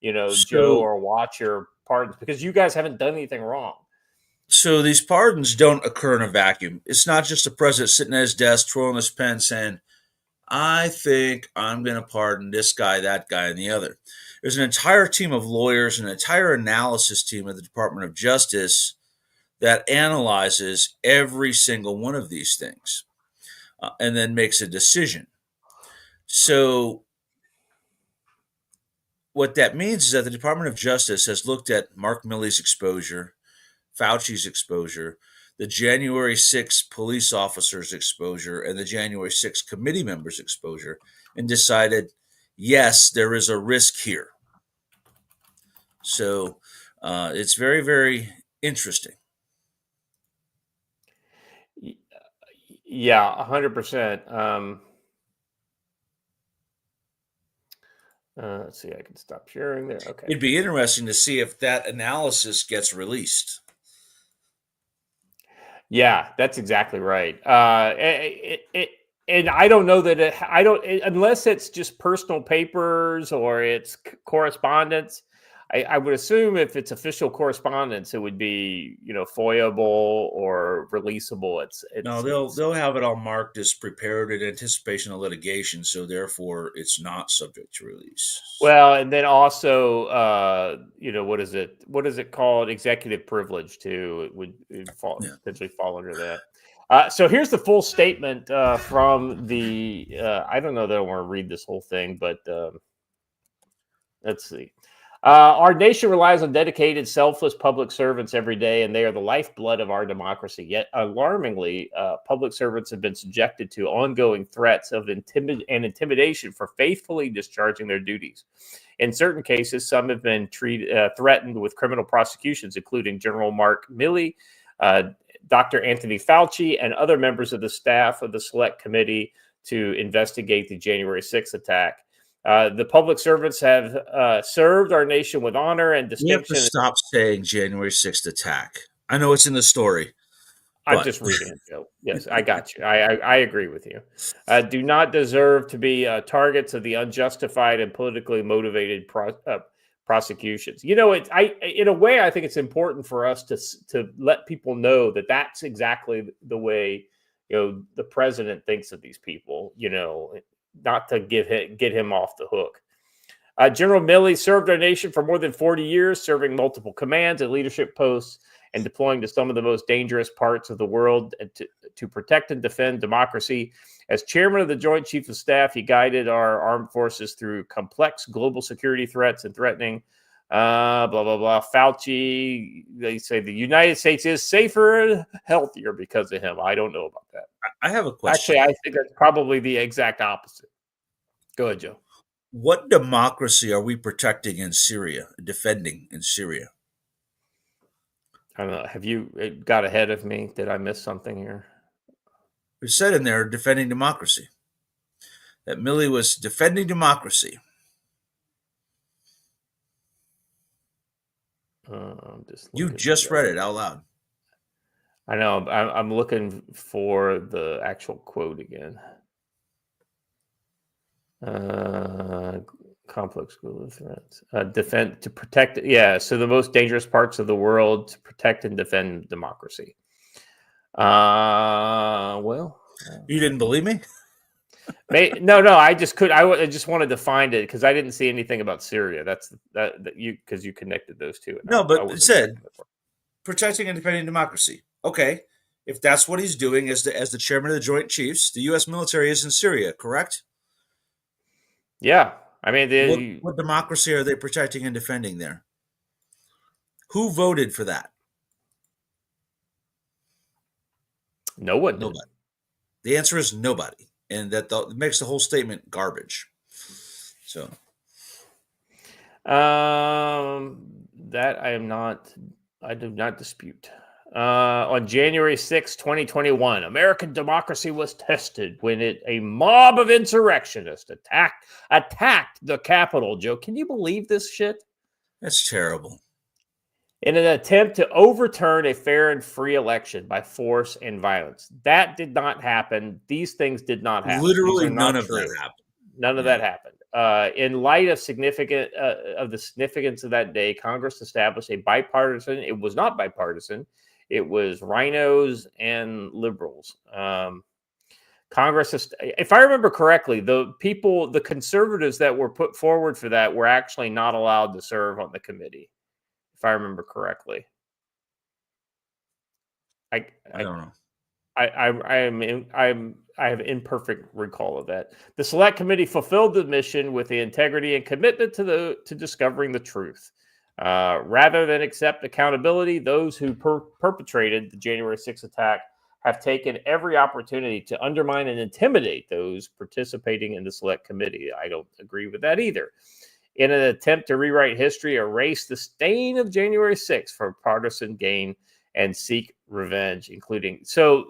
A: Joe or Watcher pardons, because you guys haven't done anything wrong.
B: So these pardons don't occur in a vacuum. It's not just a president sitting at his desk, twirling his pen, saying, I think I'm going to pardon this guy, that guy, and the other. There's an entire team of lawyers, an entire analysis team at the Department of Justice that analyzes every single one of these things and then makes a decision. So what that means is that the Department of Justice has looked at Mark Milley's exposure, Fauci's exposure, the January 6th police officers' exposure, and the January 6th committee members' exposure, and decided, yes, there is a risk here. So it's very, very interesting.
A: Yeah, 100%. Let's see, I can stop sharing there. Okay.
B: It'd be interesting to see if that analysis gets released.
A: Yeah, that's exactly right. And I don't know that unless it's just personal papers or it's correspondence. I would assume if it's official correspondence, it would be FOIAble or releasable.
B: They'll have it all marked as prepared in anticipation of litigation, so therefore it's not subject to release.
A: Well, and then also, what is it? What is it called? Executive privilege too. It would potentially fall under that. So here's the full statement from the. I don't know that I want to read this whole thing, but let's see. Our nation relies on dedicated, selfless public servants every day, and they are the lifeblood of our democracy. Yet, alarmingly, public servants have been subjected to ongoing threats of intimidation for faithfully discharging their duties. In certain cases, some have been threatened with criminal prosecutions, including General Mark Milley, Dr. Anthony Fauci and other members of the staff of the Select Committee to investigate the January 6th attack. The public servants have served our nation with honor and
B: We have to
A: distinction.
B: stop saying January 6th attack. I know it's in the story.
A: I'm
B: but-
A: just reading it, Joe. Yes, I got you. I agree with you. Do not deserve to be targets of the unjustified and politically motivated prosecutions. You know, in a way, I think it's important for us to let people know that that's exactly the way, you know, the president thinks of these people. You know, not to get him off the hook. General Milley served our nation for more than 40 years, serving multiple commands and leadership posts and deploying to some of the most dangerous parts of the world to protect and defend democracy. As chairman of the Joint Chiefs of Staff, he guided our armed forces through complex global security threats and threatening, blah, blah, blah. Fauci, they say the United States is safer and healthier because of him. I don't know about that.
B: I have a question.
A: Actually, I think that's probably the exact opposite. Go ahead, Joe.
B: What democracy are we protecting in Syria, defending in Syria?
A: I don't know. Have you got ahead of me? Did I miss something here?
B: It said in there, defending democracy. That Milley was defending democracy. You just read it out loud.
A: I know. I'm looking for the actual quote again. Complex global threats. Defend to protect. Yeah. So the most dangerous parts of the world to protect and defend democracy. Well,
B: you didn't believe me?
A: No. I just could. I just wanted to find it because I didn't see anything about Syria. That's that you because you connected those two.
B: No, but it said protecting and defending democracy. Okay, if that's what he's doing as the chairman of the Joint Chiefs, the U.S. military is in Syria, correct?
A: Yeah, I mean,
B: what democracy are they protecting and defending there? Who voted for that?
A: No one.
B: Nobody. The answer is nobody, and that makes the whole statement garbage. So,
A: that I do not dispute. On January 6, 2021, American democracy was tested when a mob of insurrectionists attacked the Capitol. Joe, can you believe this shit?
B: That's terrible.
A: In an attempt to overturn a fair and free election by force and violence. That did not happen. These things did not happen.
B: Literally none of that happened.
A: None of that happened. In light of the significance of that day, Congress established a bipartisan. It was not bipartisan. It was rhinos and liberals. Congress, if I remember correctly, the conservatives that were put forward for that were actually not allowed to serve on the committee. If I remember correctly, I
B: don't know.
A: I have imperfect recall of that. The Select Committee fulfilled the mission with the integrity and commitment to discovering the truth. Rather than accept accountability, those who perpetrated the January 6th attack have taken every opportunity to undermine and intimidate those participating in the Select Committee. I don't agree with that either. In an attempt to rewrite history, erase the stain of January 6th for partisan gain and seek revenge, including. So,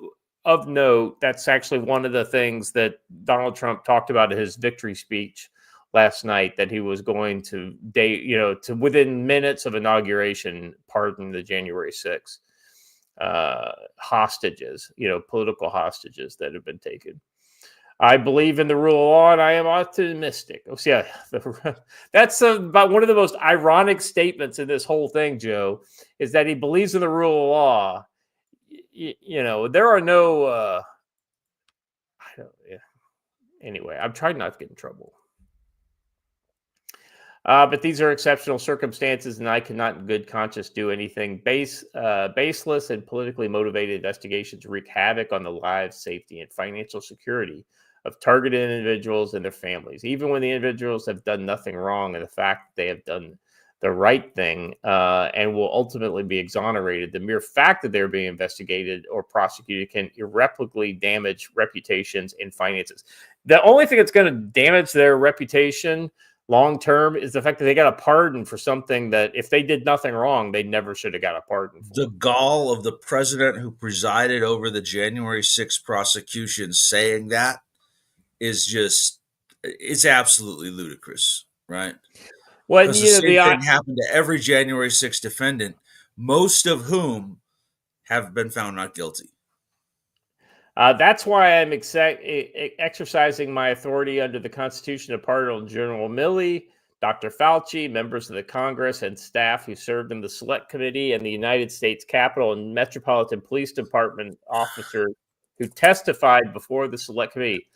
A: of note, that's actually one of the things that Donald Trump talked about in his victory speech last night, that he was going to within minutes of inauguration, pardon the January 6th hostages, political hostages that have been taken. I believe in the rule of law, and I am optimistic. Oh, so yeah, that's about one of the most ironic statements in this whole thing, Joe, is that he believes in the rule of law. There are no. Anyway, I'm trying not to get in trouble. But these are exceptional circumstances, and I cannot in good conscience do anything. Baseless and politically motivated investigations wreak havoc on the lives, safety, and financial security of targeted individuals and their families, even when the individuals have done nothing wrong, and the fact that they have done the right thing and will ultimately be exonerated. The mere fact that they're being investigated or prosecuted can irreparably damage reputations and finances. The only thing that's going to damage their reputation long term is the fact that they got a pardon for something that if they did nothing wrong, they never should have got a pardon for.
B: The gall of the president who presided over the January 6th prosecution saying that is just, it's absolutely ludicrous, right?
A: Well,
B: Because the same thing happened to every January 6th defendant, most of whom have been found not guilty.
A: That's why I'm exercising my authority under the Constitution to pardon General Milley, Dr. Fauci, members of the Congress, and staff who served in the Select Committee and the United States Capitol and Metropolitan Police Department officers who testified before the Select Committee.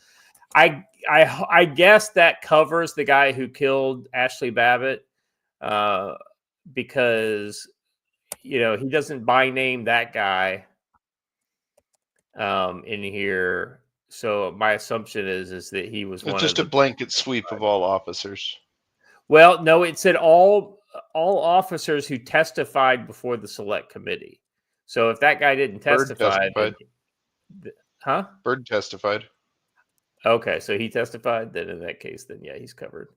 A: I guess that covers the guy who killed Ashley Babbitt because, he doesn't by name that guy in here. So my assumption is that he was
C: It's just a blanket sweep of all officers.
A: Well, no, it said all officers who testified before the Select Committee. So if that guy didn't testify,
C: Bird testified.
A: Okay, so he testified. Then in that case, yeah, he's covered.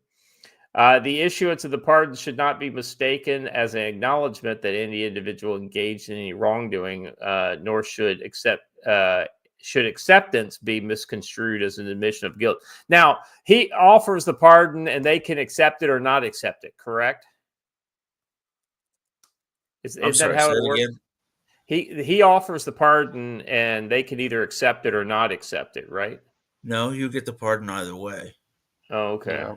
A: The issuance of the pardon should not be mistaken as an acknowledgement that any individual engaged in any wrongdoing, nor should acceptance be misconstrued as an admission of guilt. Now, he offers the pardon, and they can accept it or not accept it. Correct? Is that how it works? He offers the pardon, and they can either accept it or not accept it. Right?
B: No, you get the pardon either way.
A: Oh, okay.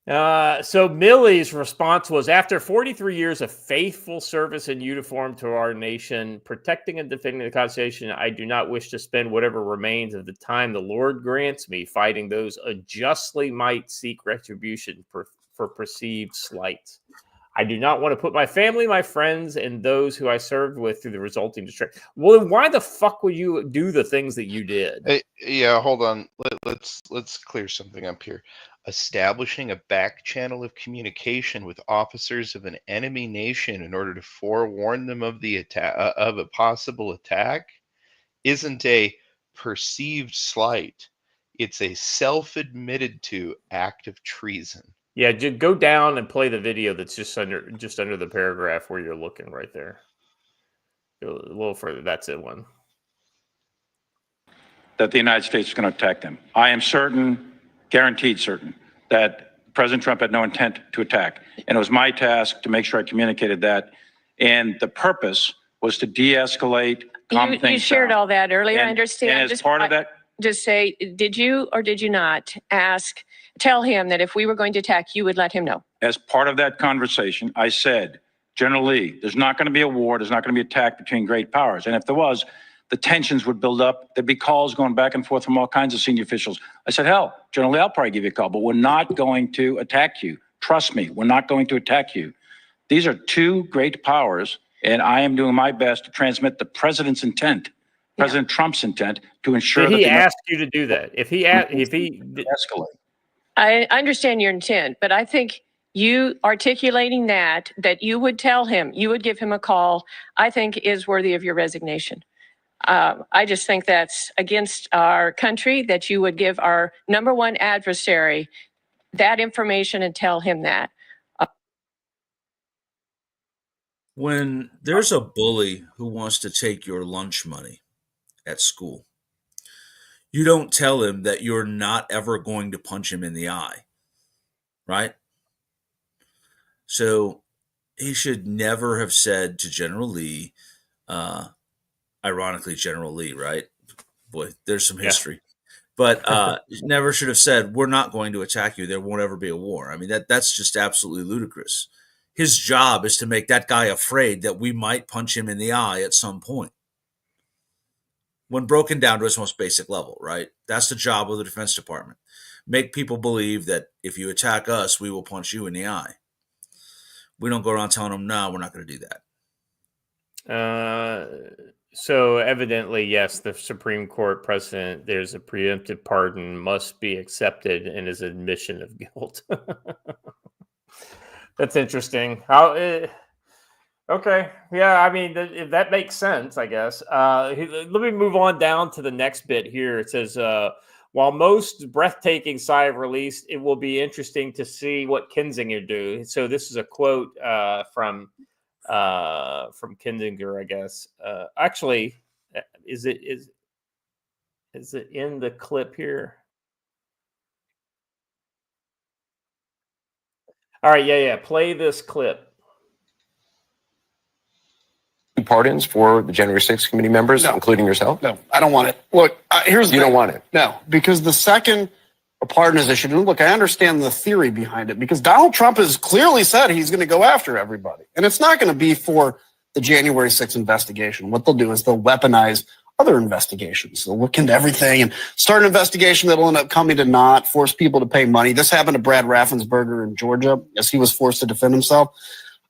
C: Yeah.
A: So Milley's response was, after 43 years of faithful service in uniform to our nation, protecting and defending the Constitution, I do not wish to spend whatever remains of the time the Lord grants me fighting those unjustly might seek retribution for perceived slights. I do not want to put my family, my friends, and those who I served with through the resulting distress. Well, then why the fuck would you do the things that you did?
C: Yeah, hold on. Let's clear something up here. Establishing a back channel of communication with officers of an enemy nation in order to forewarn them of the attack, of a possible attack, isn't a perceived slight. It's a self-admitted to act of treason.
A: Yeah, just go down and play the video that's just under the paragraph where you're looking right there. Go a little further. That's it one.
F: That the United States is going to attack them. I am certain, guaranteed certain, that President Trump had no intent to attack. And it was my task to make sure I communicated that. And the purpose was to de-escalate, calm things down.
G: You shared all that earlier. I understand.
F: And as part of that,
G: just say, did you or did you not tell him that if we were going to attack, you would let him know?
F: as part of that conversation, I said, General Lee, there's not going to be a war. There's not going to be attack between great powers. And if there was, the tensions would build up. There'd be calls going back and forth from all kinds of senior officials. I said, hell, General Lee, I'll probably give you a call, but we're not going to attack you. Trust me, we're not going to attack you. These are two great powers, and I am doing my best to transmit the president's intent, President Trump's intent, to ensure
A: that
F: he
A: asked you to do that. If he
F: escalate.
G: I understand your intent, but I think you articulating that you would tell him, you would give him a call, I think is worthy of your resignation. I just think that's against our country, that you would give our number one adversary that information and tell him that.
B: When there's a bully who wants to take your lunch money at school, you don't tell him that you're not ever going to punch him in the eye, right? So he should never have said to General Lee, ironically, General Lee, right? Boy, there's some history. But never should have said, we're not going to attack you. There won't ever be a war. I mean, that's just absolutely ludicrous. His job is to make that guy afraid that we might punch him in the eye at some point. When broken down to its most basic level, right? That's the job of the Defense Department. Make people believe that if you attack us, we will punch you in the eye. We don't go around telling them, no, we're not going to do
A: that. So evidently, yes, the Supreme Court precedent, there's a preemptive pardon must be accepted and is admission of guilt. That's interesting. Okay. Yeah, I mean, that makes sense, I guess. Let me move on down to the next bit here. It says, while most breathtaking sigh of release, it will be interesting to see what Kinzinger do. So this is a quote from Kinzinger, I guess. Actually, is it in the clip here? All right, yeah. Play this clip.
H: Pardons for the January 6th committee members, including yourself?
I: No, I don't want it. Look, here's the
H: You
I: thing.
H: don't want it?
I: No, because the second a pardon is issued, and look, I understand the theory behind it, because Donald Trump has clearly said he's going to go after everybody. And it's not going to be for the January 6th investigation. What they'll do is they'll weaponize other investigations. They'll look into everything and start an investigation that'll end up coming to naught, force people to pay money. This happened to Brad Raffensperger in Georgia, as he was forced to defend himself.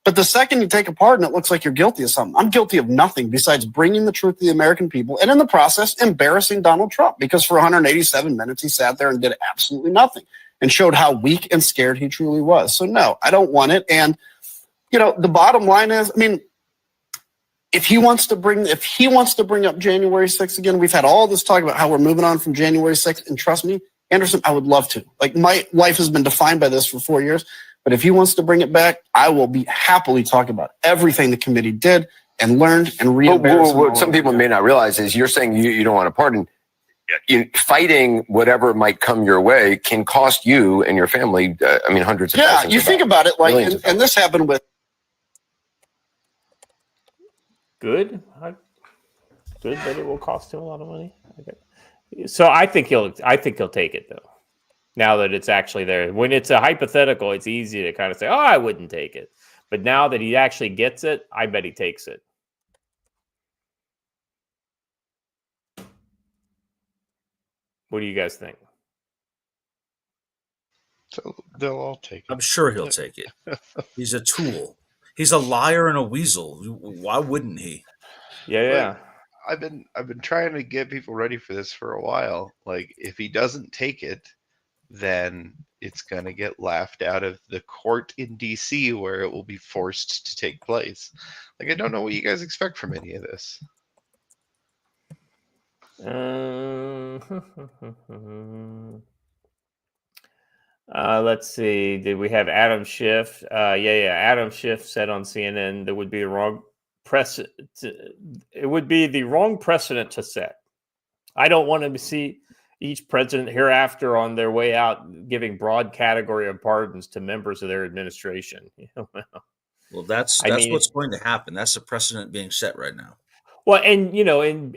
I: But the second you take a pardon, it looks like you're guilty of something. I'm guilty of nothing besides bringing the truth to the American people and in the process embarrassing Donald Trump, because for 187 minutes he sat there and did absolutely nothing and showed how weak and scared he truly was. So no, I don't want it. And, the bottom line is, if he wants to bring up January 6th again, we've had all this talk about how we're moving on from January 6th. And trust me, Anderson, I would love to. Like, my life has been defined by this for 4 years. But if he wants to bring it back, I will be happily talking about everything the committee did and learned and
H: What some people may not realize is you're saying you don't want a pardon. Fighting whatever might come your way can cost you and your family, hundreds of thousands.
I: Yeah, you think about it, and this happened with.
A: Good that it will cost him a lot of money. Okay. So I think he'll take it though. Now that it's actually there. When it's a hypothetical, it's easy to kind of say, oh, I wouldn't take it. But now that he actually gets it, I bet he takes it. What do you guys think?
C: So they'll all take it.
B: I'm sure he'll take it. He's a tool. He's a liar and a weasel. Why wouldn't he?
A: Yeah.
C: I've been trying to get people ready for this for a while. Like, if he doesn't take it, then it's going to get laughed out of the court in DC where it will be forced to take place. Like, I don't know what you guys expect from any of this.
A: Let's see. Did we have Adam Schiff? Adam Schiff said on CNN there would be it would be the wrong precedent to set. I don't want to see each president hereafter on their way out giving broad category of pardons to members of their administration.
B: Well, that's what's going to happen. That's the precedent being set right now.
A: Well, and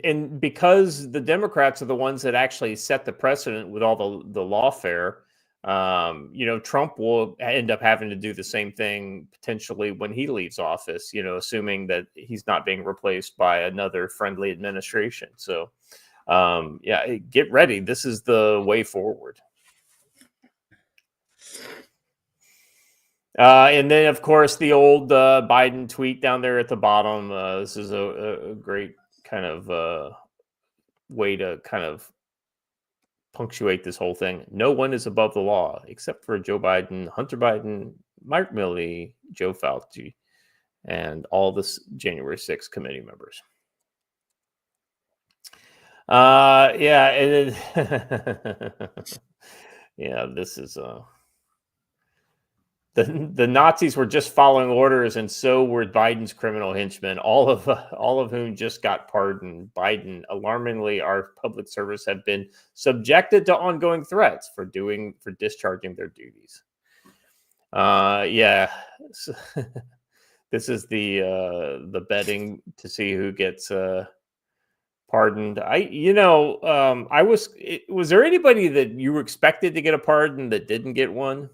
A: and because the Democrats are the ones that actually set the precedent with all the lawfare, Trump will end up having to do the same thing potentially when he leaves office. Assuming that he's not being replaced by another friendly administration. So. Get ready. This is the way forward. And then, of course, the old Biden tweet down there at the bottom. This is a great kind of way to kind of punctuate this whole thing. No one is above the law except for Joe Biden, Hunter Biden, Mark Milley, Joe Fauci, and all the January 6th committee members. And then, this is the Nazis were just following orders, and so were Biden's criminal henchmen, all of whom just got pardoned. Biden, alarmingly, our public service have been subjected to ongoing threats for discharging their duties. This is the betting to see who gets pardoned. Was there anybody that you expected to get a pardon that didn't get one?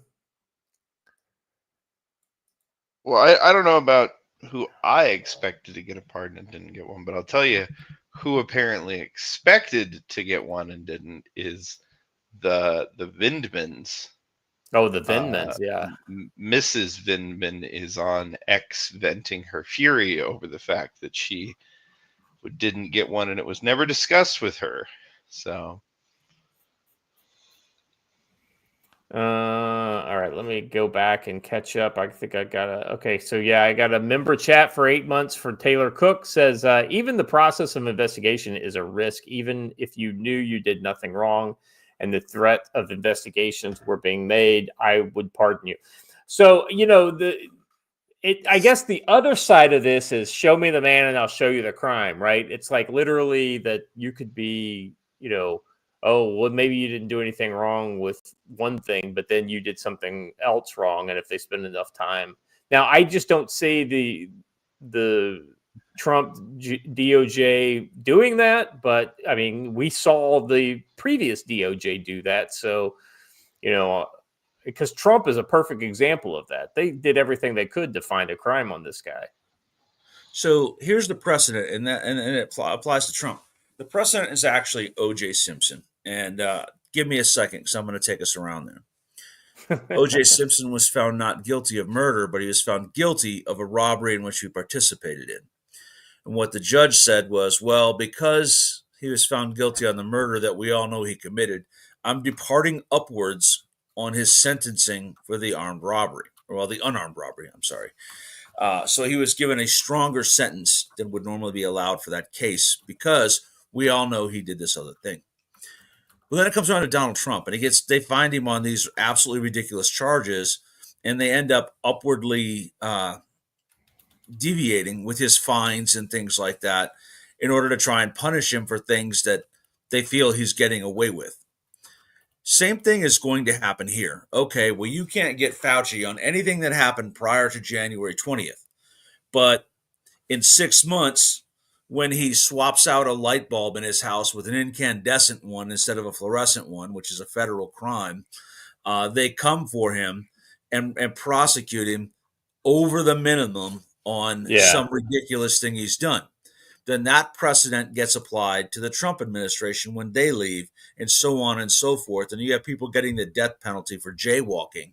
C: Well, I don't know about who I expected to get a pardon and didn't get one, but I'll tell you who apparently expected to get one and didn't is the Vindmans.
A: Oh, the Vindmans, yeah.
C: Mrs. Vindman is on X venting her fury over the fact that she didn't get one and it was never discussed with her. So
A: all right, let me go back and catch up. I think I got I got a member chat for 8 months for Taylor Cook. Says even the process of investigation is a risk, even if you knew you did nothing wrong. and the threat of investigations were being made, I would pardon you. So, you know, I guess the other side of this is show me the man and I'll show you the crime, right? It's like literally that you could be, you know, oh, well, maybe you didn't do anything wrong with one thing, but then you did something else wrong. And if they spend enough time. Now, I just don't see the Trump DOJ doing that, but I mean, we saw the previous DOJ do that. So, you know, because Trump is a perfect example of that. They did everything they could to find a crime on this guy.
B: So here's the precedent, and it applies to Trump. The precedent is actually O.J. Simpson. And give me a second, because I'm going to take us around there. O.J. Simpson was found not guilty of murder, but he was found guilty of a robbery in which he participated in. And what the judge said was, well, because he was found guilty on the murder that we all know he committed, I'm departing upwards on his sentencing for the armed robbery, or the unarmed robbery, I'm sorry. So he was given a stronger sentence than would normally be allowed for that case because we all know he did this other thing. Well, then it comes around to Donald Trump, and they find him on these absolutely ridiculous charges, and they end up upwardly deviating with his fines and things like that in order to try and punish him for things that they feel he's getting away with. Same thing is going to happen here. Okay, well, you can't get Fauci on anything that happened prior to January 20th. But in 6 months, when he swaps out a light bulb in his house with an incandescent one instead of a fluorescent one, which is a federal crime, they come for him and prosecute him over the minimum on some ridiculous thing he's done. Then that precedent gets applied to the Trump administration when they leave, and so on and so forth. And you have people getting the death penalty for jaywalking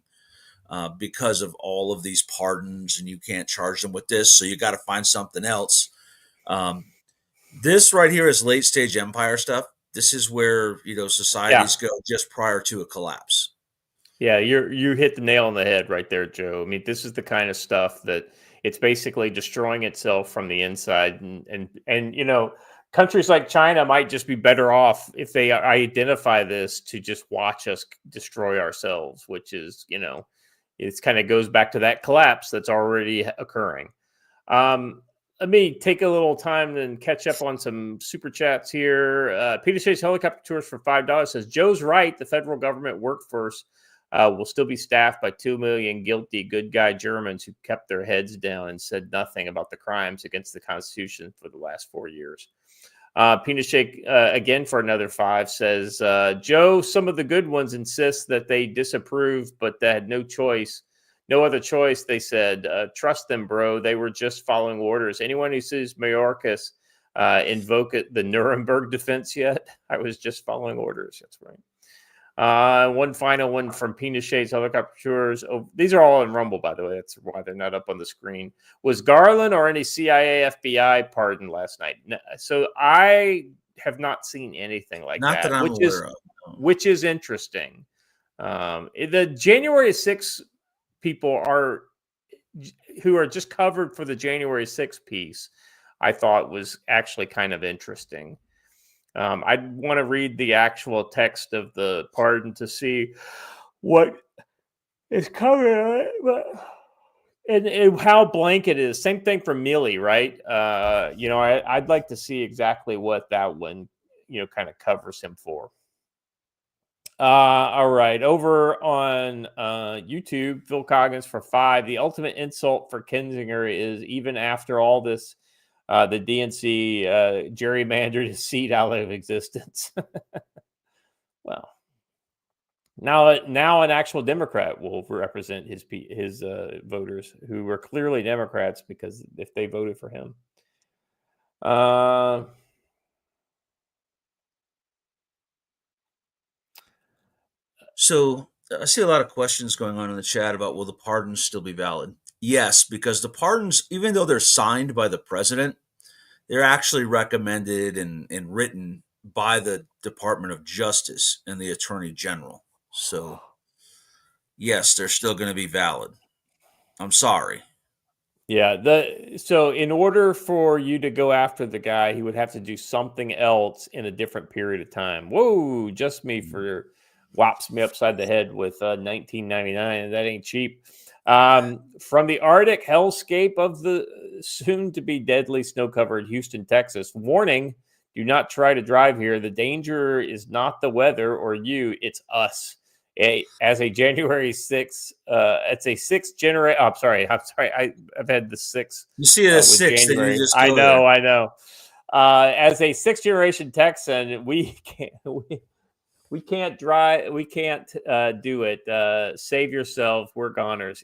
B: because of all of these pardons, and you can't charge them with this, so you got to find something else. This right here is late stage empire stuff. This is where, you know, societies go just prior to a collapse.
A: Yeah, you hit the nail on the head right there, Joe. I mean, this is the kind of stuff that it's basically destroying itself from the inside, and you know, countries like China might just be better off if they identify this to just watch us destroy ourselves, which is, you know, it's kind of goes back to that collapse that's already occurring. Let me take a little time and catch up on some super chats here. Peter Chase Helicopter Tours for $5 says, Joe's right. The federal government workforce will still be staffed by 2 million guilty good guy Germans who kept their heads down and said nothing about the crimes against the Constitution for the last 4 years. Peanut Shake, again for another 5, says, Joe, some of the good ones insist that they disapprove, but they had no choice. No other choice, they said. Trust them, bro. They were just following orders. Anyone who sees Mayorkas invoke the Nuremberg defense yet? I was just following orders. That's right. One final one from Peanut Shades Helicopter Tours. Oh, these are all in Rumble, by the way. That's why they're not up on the screen. Was Garland or any CIA, FBI pardon last night? No, so I have not seen anything like
B: not that I'm aware of.
A: Which is interesting. The January 6th people who are just covered for the January 6th piece, I thought was actually kind of interesting. I'd want to read the actual text of the pardon to see what is covered and how blank it is. Same thing for Milley, right? You know, I'd like to see exactly what that one, you know, kind of covers him for. All right, over on YouTube, Phil Coggins for 5. The ultimate insult for Kinzinger is even after all this, the DNC gerrymandered his seat out of existence. Well, now an actual Democrat will represent his voters who were clearly Democrats because if they voted for him.
B: So I see a lot of questions going on in the chat about will the pardons still be valid? Yes, because the pardons, even though they're signed by the president, they're actually recommended and written by the Department of Justice and the Attorney General. So yes, they're still going to be valid. I'm sorry.
A: Yeah, so in order for you to go after the guy, he would have to do something else in a different period of time. Whoa, just me for whops me upside the head with $19.99, and that ain't cheap. From the Arctic hellscape of the soon-to-be deadly snow-covered Houston, Texas. Warning, do not try to drive here. The danger is not the weather or you, it's us. As a January 6th, it's a sixth generation. I'm sorry. I've had the six.
B: You see the six, then you just go there.
A: I know. As a sixth generation Texan, we can't drive. We can't do it. Save yourself. We're goners.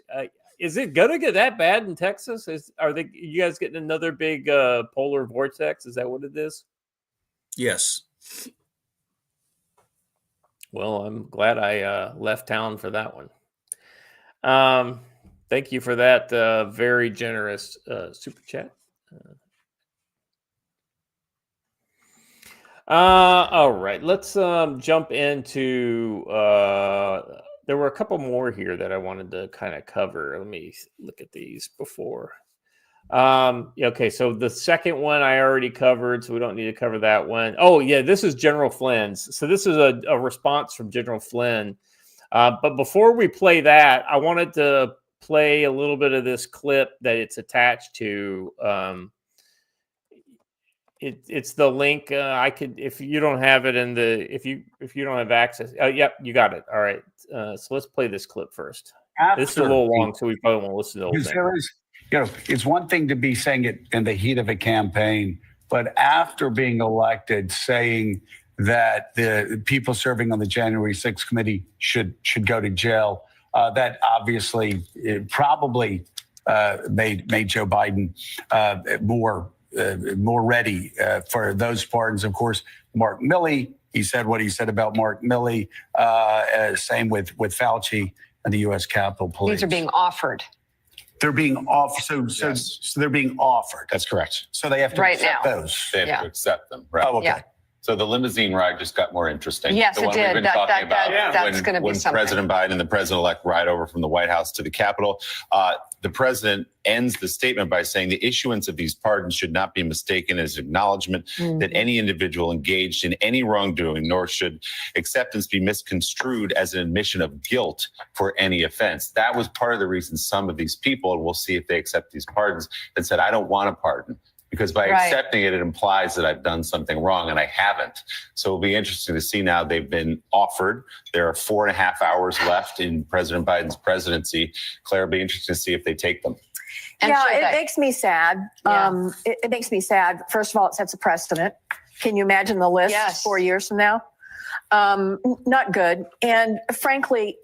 A: Is it gonna get that bad in Texas? You guys getting another big polar vortex? Is that what it is?
B: Yes.
A: Well, I'm glad I left town for that one. Thank you for that very generous super chat. All right, let's jump into. There were a couple more here that I wanted to kind of cover. Let me look at these before. Okay, so the second one I already covered, so we don't need to cover that one. Oh, yeah, this is General Flynn's. So this is a response from General Flynn. But before we play that, I wanted to play a little bit of this clip that it's attached to. It's the link. I could, if you don't have it in the, if you don't have access. Yep, you got it. All right. So let's play this clip first. This is a little long, so we probably won't listen to the whole thing.
J: It's one thing to be saying it in the heat of a campaign, but after being elected, saying that the people serving on the January 6th committee should go to jail, that obviously probably made Joe Biden more ready for those pardons. Of course, Mark Milley, he said what he said about Mark Milley. Same with Fauci and the U.S. Capitol Police.
K: These are being offered.
J: They're being offered. So they're being offered.
L: That's correct.
J: So they have to accept those.
L: They have to accept them. Right.
J: Oh, okay.
K: Yeah.
L: So the limousine ride just got more interesting.
K: Yes,
L: the
K: it
L: one
K: did.
L: We've been talking about
K: that's going to be
L: when
K: something.
L: President Biden and the president-elect ride over from the White House to the Capitol. The president ends the statement by saying the issuance of these pardons should not be mistaken as acknowledgement that any individual engaged in any wrongdoing, nor should acceptance be misconstrued as an admission of guilt for any offense. That was part of the reason some of these people, and we'll see if they accept these pardons, that said, I don't want a pardon. Because by accepting it, it implies that I've done something wrong, and I haven't. So it'll be interesting to see now they've been offered. There are 4.5 hours left in President Biden's presidency. Claire, it'll be interesting to see if they take them.
K: And
M: it makes me sad.
K: Yeah.
M: It makes me sad. First of all, it sets a precedent. Can you imagine the list 4 years from now? Not good. And frankly,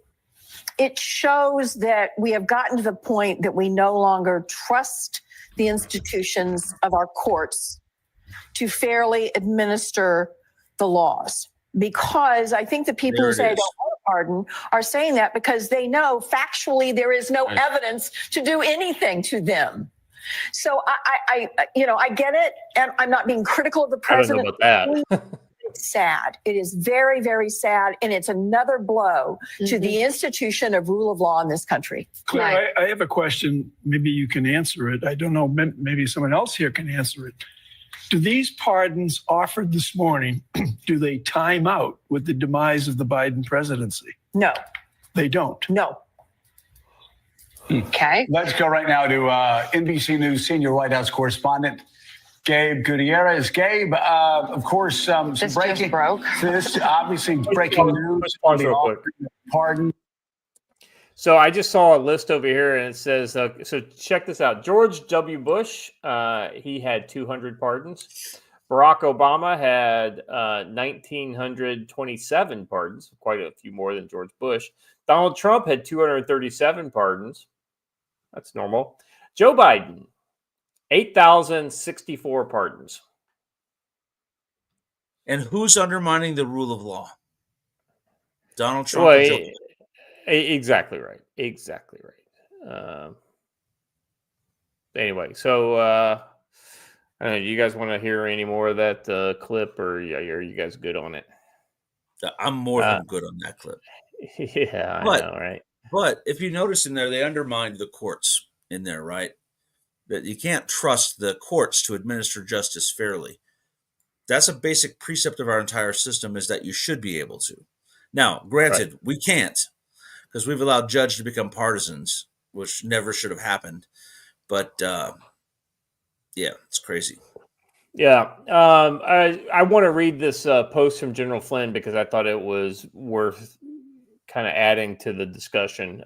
M: it shows that we have gotten to the point that we no longer trust the institutions of our courts to fairly administer the laws. Because I think the people who say they don't want a pardon are saying that because they know factually there is no evidence to do anything to them. So I get it, and I'm not being critical of the president.
A: I don't know about that.
M: It's sad. It is very, very sad, and it's another blow to the institution of rule of law in this country.
N: Claire, I have a question. Maybe you can answer it. I don't know. Maybe someone else here can answer it. Do these pardons offered this morning, do they time out with the demise of the Biden presidency?
M: No.
N: They don't?
M: No.
K: Okay.
J: Let's go right now to NBC News senior White House correspondent, Gabe Gutierrez. Gabe, of course, some
K: this
J: breaking.
K: just broke.
J: This obviously breaking news. Pardon.
A: So I just saw a list over here, and it says, so check this out. George W. Bush, he had 200 pardons. Barack Obama had 1,927 pardons, quite a few more than George Bush. Donald Trump had 237 pardons. That's normal. Joe Biden, 8,064 pardons.
B: And who's undermining the rule of law? Donald Trump.
A: Well, exactly right. Exactly right. Anyway, so I don't know, do you guys want to hear any more of that clip, or are you guys good on it?
B: I'm more than good on that clip.
A: Yeah, I know, right?
B: But if you notice in there, they undermined the courts in there, right? That you can't trust the courts to administer justice fairly. That's a basic precept of our entire system, is that you should be able to. Now, granted, we can't because we've allowed judges to become partisans, which never should have happened. But yeah, it's crazy.
A: Yeah. I want to read this post from General Flynn because I thought it was worth kind of adding to the discussion.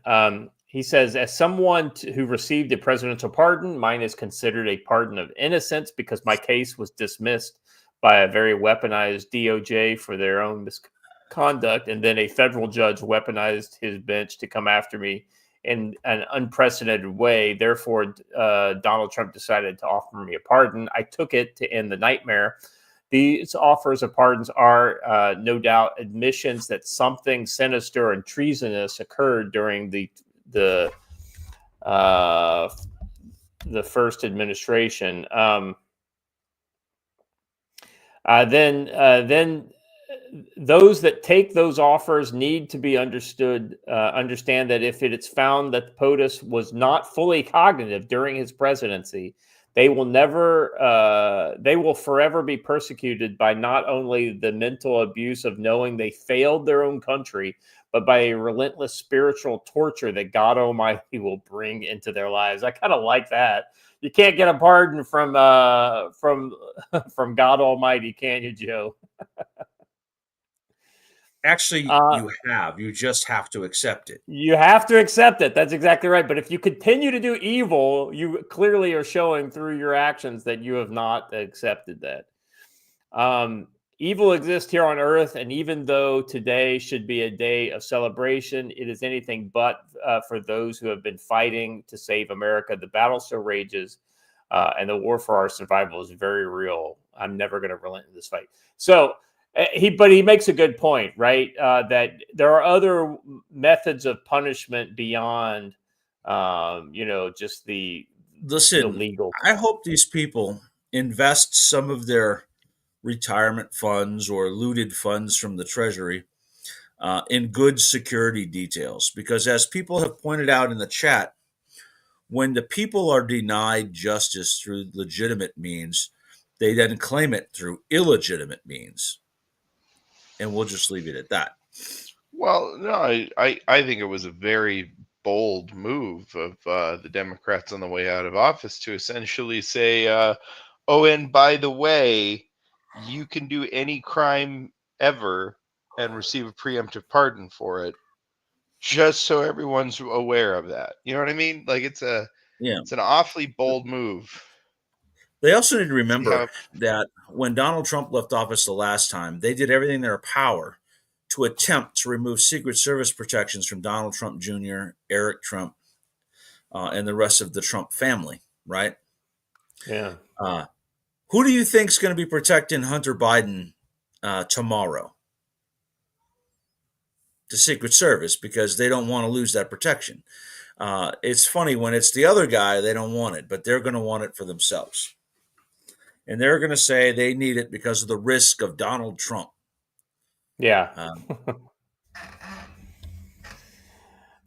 A: He says, as someone who received a presidential pardon, mine is considered a pardon of innocence because my case was dismissed by a very weaponized DOJ for their own misconduct. And then a federal judge weaponized his bench to come after me in an unprecedented way. Therefore, Donald Trump decided to offer me a pardon. I took it to end the nightmare. These offers of pardons are no doubt admissions that something sinister and treasonous occurred during the first administration. Then those that take those offers need to be understand that if it's found that POTUS was not fully cognitive during his presidency, they will forever be persecuted by not only the mental abuse of knowing they failed their own country, but by a relentless spiritual torture that God Almighty will bring into their lives. I kind of like that. You can't get a pardon from God Almighty, can you, Joe?
B: Actually, you just have to accept it.
A: You have to accept it. That's exactly right. But if you continue to do evil, you clearly are showing through your actions that you have not accepted that. Evil exists here on earth, and even though today should be a day of celebration, it is anything but for those who have been fighting to save America. The battle still rages, and the war for our survival is very real. I'm never going to relent in this fight. So, he makes a good point, right? That there are other methods of punishment beyond, just the legal.
B: I hope these people invest some of their retirement funds or looted funds from the Treasury in good security details, because as people have pointed out in the chat, when the people are denied justice through legitimate means, they then claim it through illegitimate means. And we'll just leave it at that.
C: Well, no, I think it was a very bold move of the Democrats on the way out of office to essentially say, oh, and by the way, you can do any crime ever and receive a preemptive pardon for it, just so everyone's aware of that. You know what I mean? Like it's an awfully bold move.
B: They also need to remember that when Donald Trump left office the last time, they did everything in their power to attempt to remove Secret Service protections from Donald Trump Jr., Eric Trump, and the rest of the Trump family, right?
A: Yeah.
B: Who do you think is going to be protecting Hunter Biden tomorrow? The Secret Service, because they don't want to lose that protection. It's funny, when it's the other guy, they don't want it, but they're going to want it for themselves. And they're going to say they need it because of the risk of Donald Trump.
A: Yeah.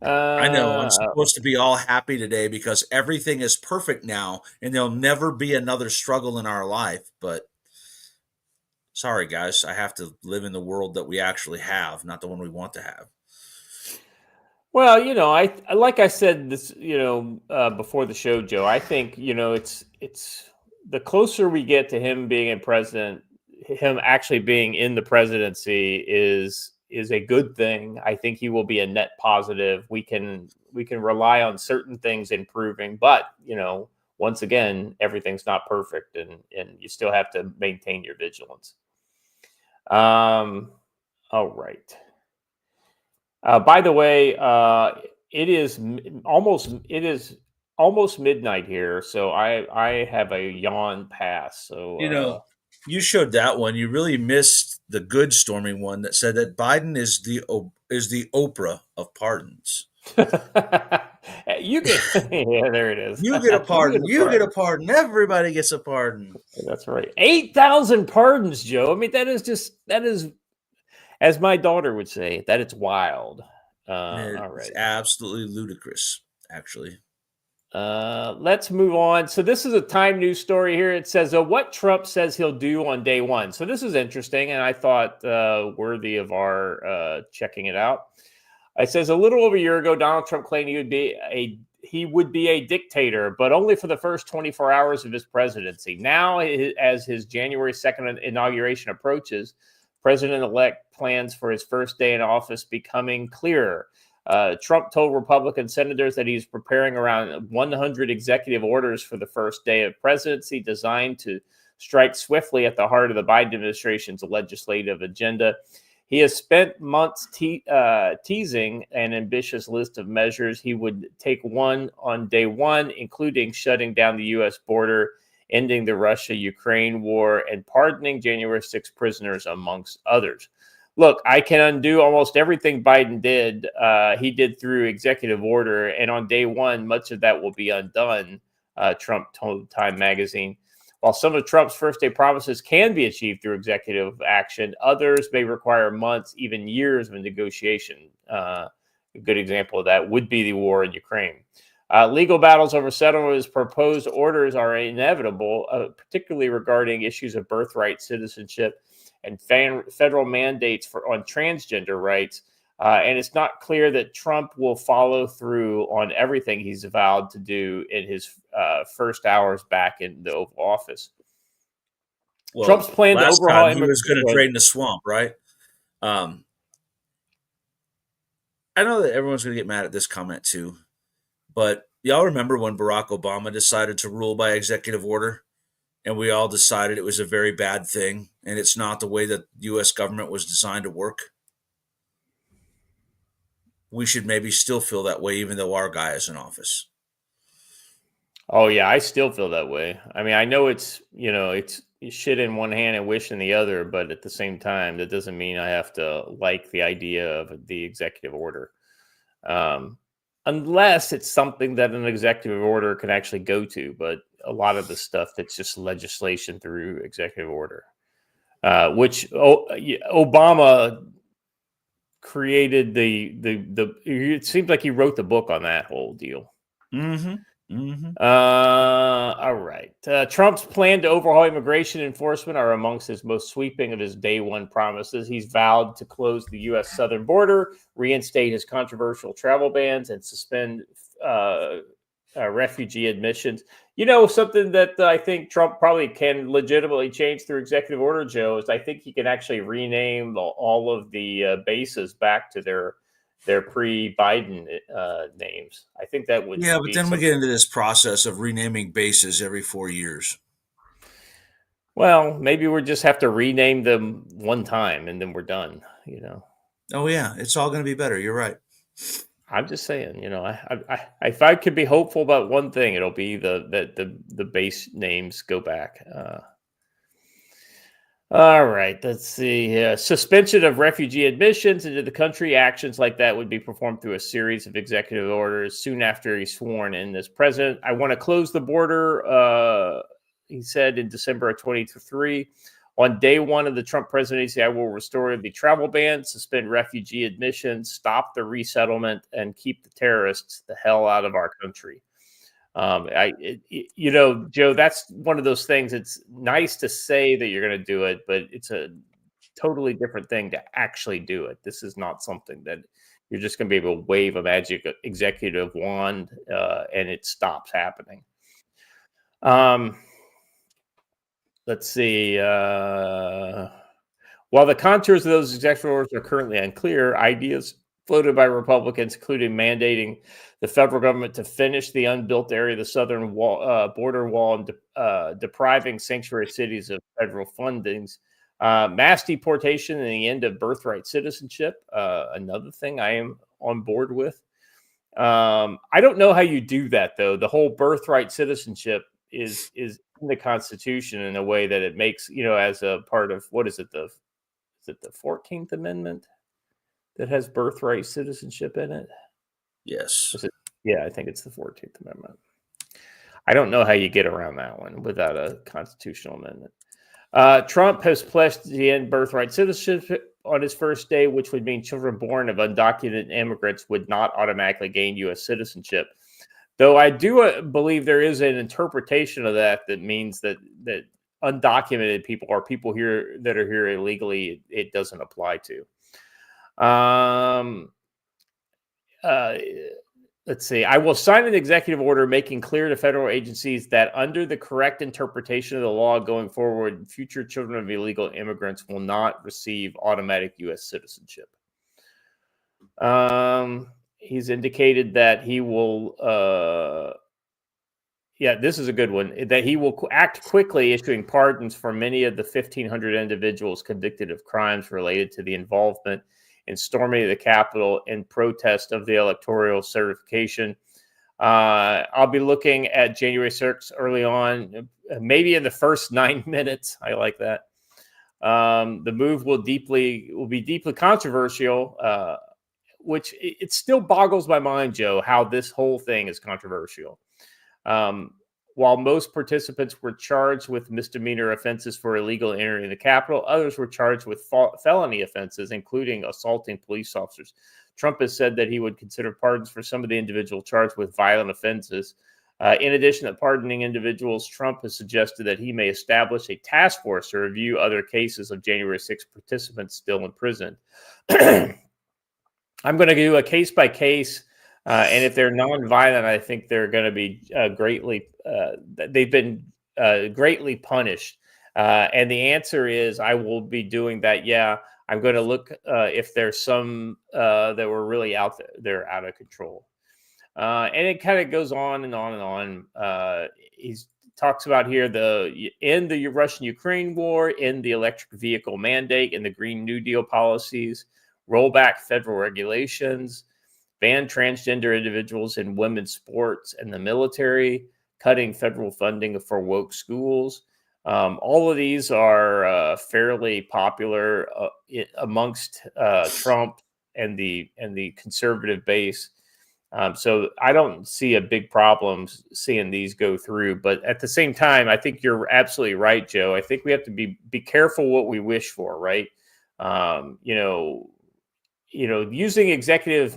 B: I know I'm supposed to be all happy today because everything is perfect now and there'll never be another struggle in our life. But sorry, guys, I have to live in the world that we actually have, not the one we want to have.
A: Well, I like I said this, before the show, Joe. I think it's the closer we get to him being president, him actually being in the presidency is a good thing. I think he will be a net positive. We can rely on certain things improving, but once again, everything's not perfect, and you still have to maintain your vigilance. All right. By the way, it is almost midnight here, so I have a yawn pass. So
B: you showed that one. You really missed the good storming one that said that Biden is the Oprah of pardons.
A: You get there it is.
B: You get a pardon. You get a pardon. Everybody gets a pardon.
A: That's right. 8,000 pardons, Joe. I mean, that is, as my daughter would say, that it's wild. All right.
B: It's absolutely ludicrous, actually.
A: Let's move on. So this is a Time news story here. It says what Trump says he'll do on day one. So this is interesting, and I thought worthy of our checking it out. It says a little over a year ago, Donald Trump claimed he would be a dictator, but only for the first 24 hours of his presidency. Now, as his January 2nd inauguration approaches, President-elect plans for his first day in office becoming clearer. Trump told Republican senators that he's preparing around 100 executive orders for the first day of presidency designed to strike swiftly at the heart of the Biden administration's legislative agenda. He has spent months teasing an ambitious list of measures he would take on day one, including shutting down the U.S. border, ending the Russia-Ukraine war, and pardoning January 6 prisoners, amongst others. Look, I can undo almost everything Biden did. He did through executive order, and on day one, much of that will be undone, Trump told Time magazine. While some of Trump's first-day promises can be achieved through executive action, others may require months, even years of negotiation. A good example of that would be the war in Ukraine. Legal battles over settlement of his proposed orders are inevitable, particularly regarding issues of birthright citizenship and federal mandates on transgender rights. And it's not clear that Trump will follow through on everything he's vowed to do in his first hours back in the Oval Office.
B: Well,
A: Trump's plan to overhaul
B: he was going to drain the swamp, right? I know that everyone's going to get mad at this comment too, but y'all remember when Barack Obama decided to rule by executive order, and we all decided it was a very bad thing, and it's not the way that the U.S. government was designed to work? We should maybe still feel that way, even though our guy is in office.
A: Oh yeah, I still feel that way. I mean, I know it's shit in one hand and wish in the other, but at the same time, that doesn't mean I have to like the idea of the executive order, unless it's something that an executive order can actually go to. But a lot of the stuff that's just legislation through executive order, which Obama created it seems like he wrote the book on that whole deal. All right. Trump's plan to overhaul immigration enforcement are amongst his most sweeping of his day one promises. He's vowed to close the U.S. southern border, reinstate his controversial travel bans, and suspend refugee admissions. Something that I think Trump probably can legitimately change through executive order, Joe, is I think he can actually rename all of the bases back to their pre-Biden names. I think that would.
B: Yeah, but then we get into this process of renaming bases every 4 years.
A: Well, maybe we just have to rename them one time and then we're done.
B: Oh yeah, it's all going to be better. You're right.
A: I'm just saying, if I could be hopeful about one thing, it'll be the base names go back. All right, let's see. Suspension of refugee admissions into the country. Actions like that would be performed through a series of executive orders soon after he's sworn in as president. I want to close the border, he said in December of 2023. On day one of the Trump presidency, I will restore the travel ban, suspend refugee admissions, stop the resettlement, and keep the terrorists the hell out of our country. Joe, that's one of those things. It's nice to say that you're going to do it, but it's a totally different thing to actually do it. This is not something that you're just going to be able to wave a magic executive wand and it stops happening. Let's see. While the contours of those executive orders are currently unclear, ideas floated by Republicans, including mandating the federal government to finish the unbuilt area of the southern border wall and depriving sanctuary cities of federal fundings, mass deportation, and the end of birthright citizenship. Another thing I am on board with. I don't know how you do that, though. The whole birthright citizenship is in the Constitution in a way that it makes, as a part of, what is it, the 14th Amendment that has birthright citizenship in it?
B: Yes.
A: Yeah, I think it's the 14th Amendment. I don't know how you get around that one without a constitutional amendment. Trump has pledged to end birthright citizenship on his first day, which would mean children born of undocumented immigrants would not automatically gain U.S. citizenship. Though I do believe there is an interpretation of that means that undocumented people or people here that are here illegally, it doesn't apply to. Let's see. I will sign an executive order making clear to federal agencies that under the correct interpretation of the law going forward, future children of illegal immigrants will not receive automatic U.S. citizenship. He's indicated that he will, this is a good one, that he will act quickly issuing pardons for many of the 1,500 individuals convicted of crimes related to the involvement in storming the Capitol in protest of the electoral certification. I'll be looking at January 6th early on, maybe in the first 9 minutes. I like that. The move will be deeply controversial, which it still boggles my mind, Joe, how this whole thing is controversial. While most participants were charged with misdemeanor offenses for illegal entering the Capitol, others were charged with felony offenses, including assaulting police officers. Trump has said that he would consider pardons for some of the individuals charged with violent offenses. In addition to pardoning individuals, Trump has suggested that he may establish a task force to review other cases of January 6 participants still in prison. I'm going to do a case by case. And if they're nonviolent, I think they're going to be they've been greatly punished. And the answer is I will be doing that. Yeah, I'm going to look if there's some that were really out there, they're out of control. And it kind of goes on and on and on. He talks about here in the Russian-Ukraine war, in the electric vehicle mandate, in the Green New Deal policies, roll back federal regulations, ban transgender individuals in women's sports and the military, cutting federal funding for woke schools. All of these are fairly popular amongst Trump and the conservative base. So I don't see a big problem seeing these go through. But at the same time, I think you're absolutely right, Joe. I think we have to be careful what we wish for, right? Using executive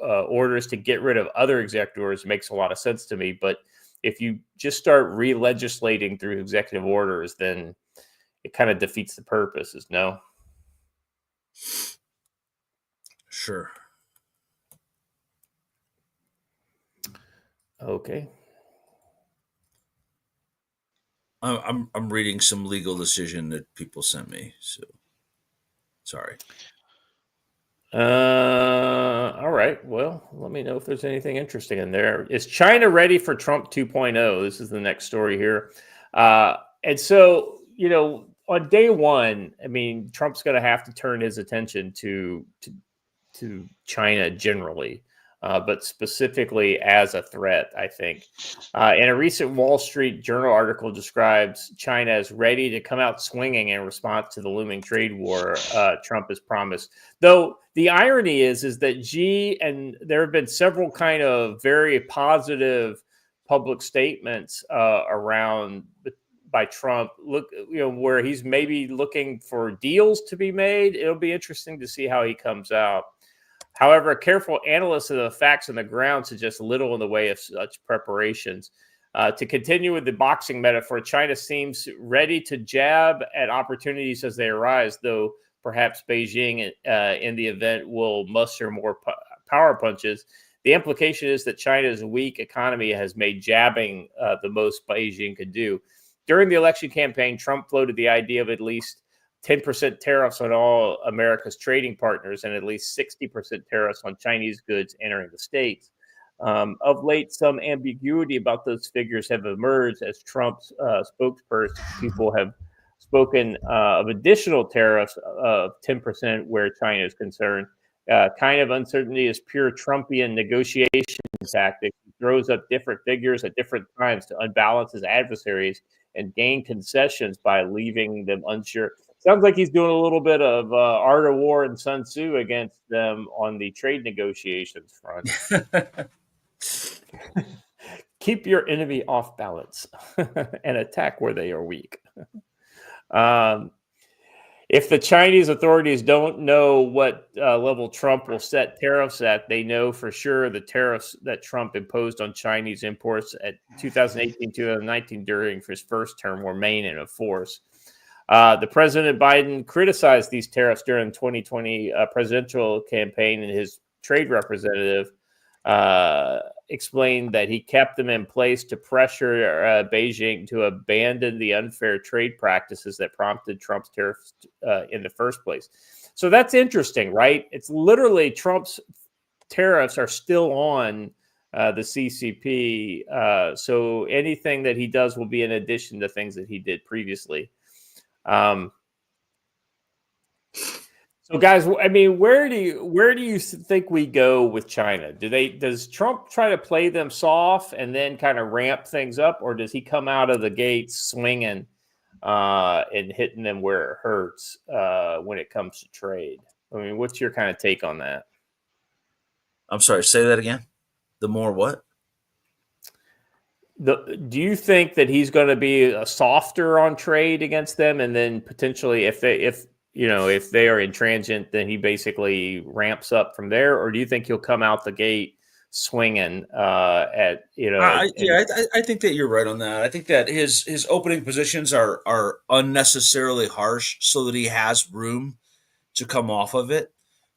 A: orders to get rid of other executive orders makes a lot of sense to me. But if you just start re-legislating through executive orders, then it kind of defeats the purposes. No.
B: Sure.
A: Okay.
B: I'm reading some legal decision that people sent me. So sorry.
A: All right. Well, let me know if there's anything interesting in there. Is China ready for Trump 2.0? This is the next story here. And so, on day one, I mean, Trump's going to have to turn his attention to China generally, but specifically as a threat, I think. In a recent Wall Street Journal article describes China as ready to come out swinging in response to the looming trade war Trump has promised. Though the irony is that Xi, and there have been several kind of very positive public statements around by Trump, where he's maybe looking for deals to be made. It'll be interesting to see how he comes out. However, a careful analysis of the facts on the ground suggests little in the way of such preparations. To continue with the boxing metaphor, China seems ready to jab at opportunities as they arise, though perhaps Beijing in the event will muster more power punches. The implication is that China's weak economy has made jabbing the most Beijing could do. During the election campaign, Trump floated the idea of at least 10% tariffs on all America's trading partners and at least 60% tariffs on Chinese goods entering the states. Of late, some ambiguity about those figures have emerged as Trump's spokesperson people have spoken of additional tariffs of 10% where China is concerned. Kind of uncertainty is pure Trumpian negotiation tactic. He throws up different figures at different times to unbalance his adversaries and gain concessions by leaving them unsure. Sounds like he's doing a little bit of Art of War and Sun Tzu against them on the trade negotiations front. Keep your enemy off balance and attack where they are weak. if the Chinese authorities don't know what level Trump will set tariffs at, they know for sure the tariffs that Trump imposed on Chinese imports at 2018, 2019 during his first term will remain in force. The President Biden criticized these tariffs during the 2020 presidential campaign, and his trade representative explained that he kept them in place to pressure Beijing to abandon the unfair trade practices that prompted Trump's tariffs in the first place. So that's interesting, right? It's literally Trump's tariffs are still on the CCP. So anything that he does will be in addition to things that he did previously. So, guys, I mean, where do you think we go with China? Does Trump try to play them soft and then kind of ramp things up, or does he come out of the gates swinging and hitting them where it hurts when it comes to trade? I mean, what's your kind of take on that?
B: I'm sorry, say that again. The more what?
A: Do you think that he's going to be softer on trade against them, and then potentially if they are intransigent, then he basically ramps up from there? Or do you think he'll come out the gate swinging I
B: think that you're right on that. I think that his opening positions are unnecessarily harsh so that he has room to come off of it.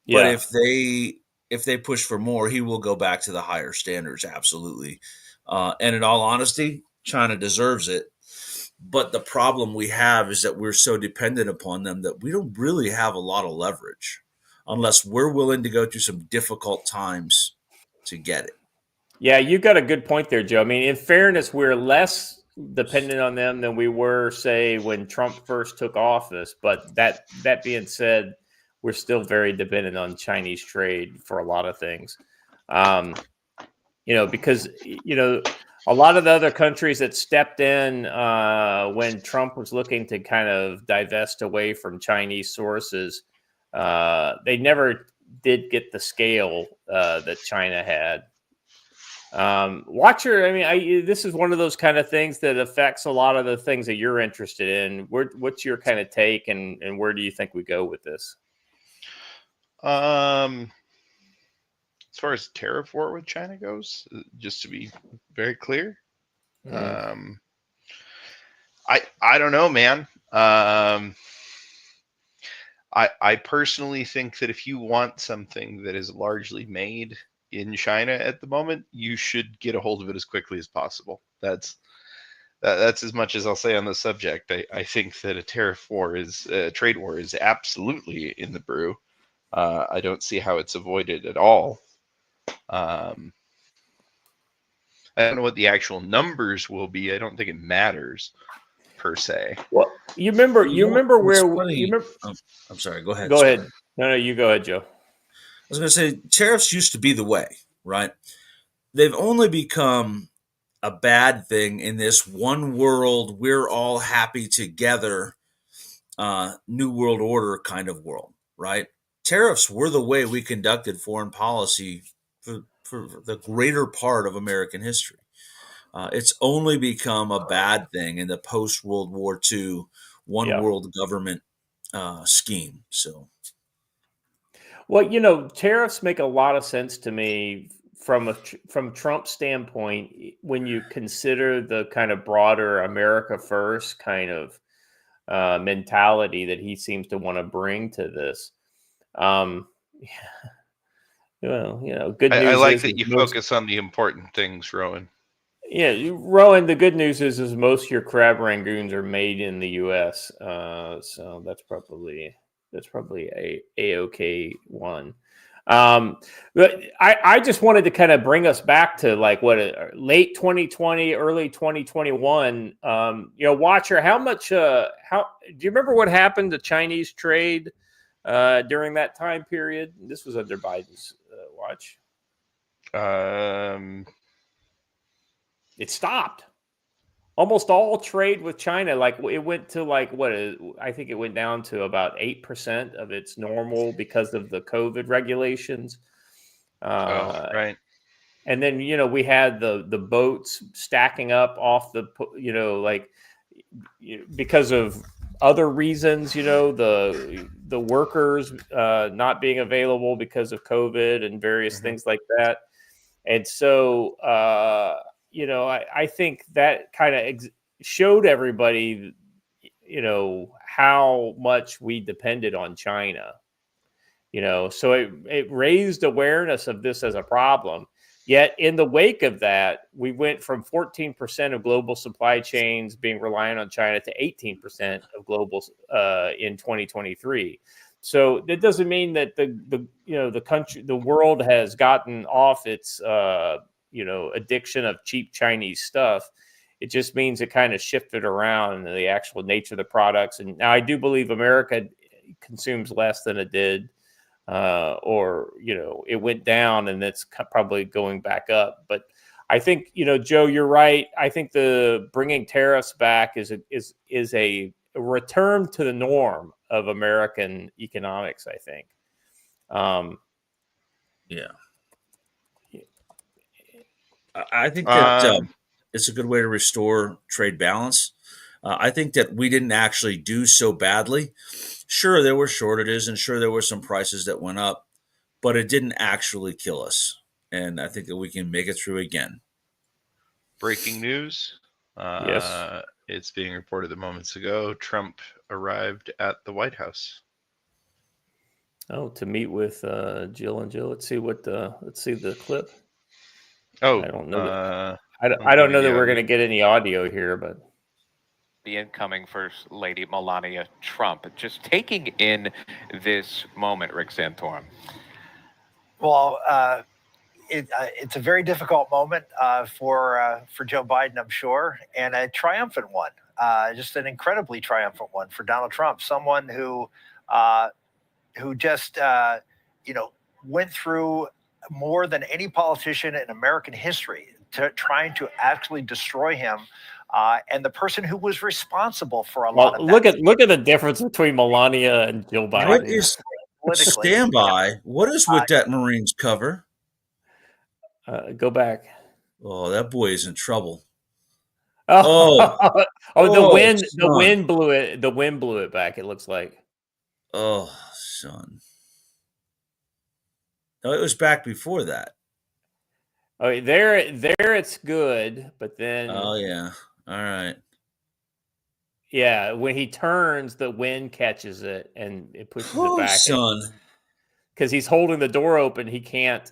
A: Yeah.
B: But if they push for more, he will go back to the higher standards. Absolutely. And in all honesty, China deserves it. But the problem we have is that we're so dependent upon them that we don't really have a lot of leverage unless we're willing to go through some difficult times to get it.
A: Yeah, you got a good point there, Joe. I mean, in fairness, we're less dependent on them than we were, say, when Trump first took office. But that being said, we're still very dependent on Chinese trade for a lot of things. Because a lot of the other countries that stepped in when Trump was looking to kind of divest away from Chinese sources, they never did get the scale that China had. This is one of those kind of things that affects a lot of the things that you're interested in. What's your kind of take, and where do you think we go with this?
C: As far as tariff war with China goes, just to be very clear, I don't know, man. I personally think that if you want something that is largely made in China at the moment, you should get a hold of it as quickly as possible. That's as much as I'll say on the subject. I think that a trade war is absolutely in the brew. I don't see how it's avoided at all. I don't know what the actual numbers will be. I don't think it matters per se.
A: Well, you remember where?
B: I'm sorry. Go ahead.
A: Go ahead. No, you go ahead, Joe.
B: I was going to say tariffs used to be the way, right? They've only become a bad thing in this one world, we're all happy together, new world order kind of world, right? Tariffs were the way we conducted foreign policy for the greater part of American history. It's only become a bad thing in the post-World War II one world government scheme. So,
A: well, tariffs make a lot of sense to me from Trump's standpoint when you consider the kind of broader America first kind of mentality that he seems to want to bring to this. Good news.
C: I like that you focus on the important things, Rowan.
A: Yeah, Rowan, the good news is most of your crab rangoons are made in the U.S., so that's probably a-okay one. But I just wanted to kind of bring us back to like late 2020, early 2021. Watcher, how do you remember what happened to Chinese trade during that time period? This was under Biden's watch. It stopped. Almost all trade with China, like it went to I think it went down to about 8% of its normal because of the COVID regulations.
C: Right.
A: And then, we had the boats stacking up off the, because of other reasons, the workers not being available because of COVID and various things like that. And so, I think that kind of showed everybody, how much we depended on China. So it raised awareness of this as a problem. Yet in the wake of that, we went from 14% of global supply chains being reliant on China to 18% of global in 2023. So that doesn't mean that the world has gotten off its addiction of cheap Chinese stuff. It just means it kind of shifted around in the actual nature of the products. And now I do believe America consumes less than it did. Or it went down and it's probably going back up. But I think, Joe, you're right. I think the bringing tariffs back is a return to the norm of American economics, I think.
B: Yeah. I think that it's a good way to restore trade balance. I think that we didn't actually do so badly. Sure, there were shortages and sure, there were some prices that went up, but it didn't actually kill us. And I think that we can make it through again.
C: Breaking news.
A: Yes.
C: It's being reported that moments ago, Trump arrived at the White House.
A: Oh, to meet with Jill and Jill. Let's see the clip.
C: Oh,
A: I don't know. I don't know that we're going to get any audio here, but
K: the incoming First Lady Melania Trump, just taking in this moment, Rick Santorum.
O: Well, it's a very difficult moment for Joe Biden, I'm sure, and a triumphant one, just an incredibly triumphant one for Donald Trump, someone who just went through more than any politician in American history trying to actually destroy him. And the person who was responsible for a lot of that.
A: Look at the difference between Melania and Jill Biden.
B: What is standby? What is with that Marines cover?
A: Go back.
B: Oh, that boy is in trouble.
A: The wind blew it. The wind blew it back. It looks like.
B: Oh, son. No, it was back before that.
A: Oh, there it's good, but then.
B: Oh yeah. All right.
A: Yeah, when he turns, the wind catches it and it pushes it back.
B: Son.
A: Because he's holding the door open, he can't,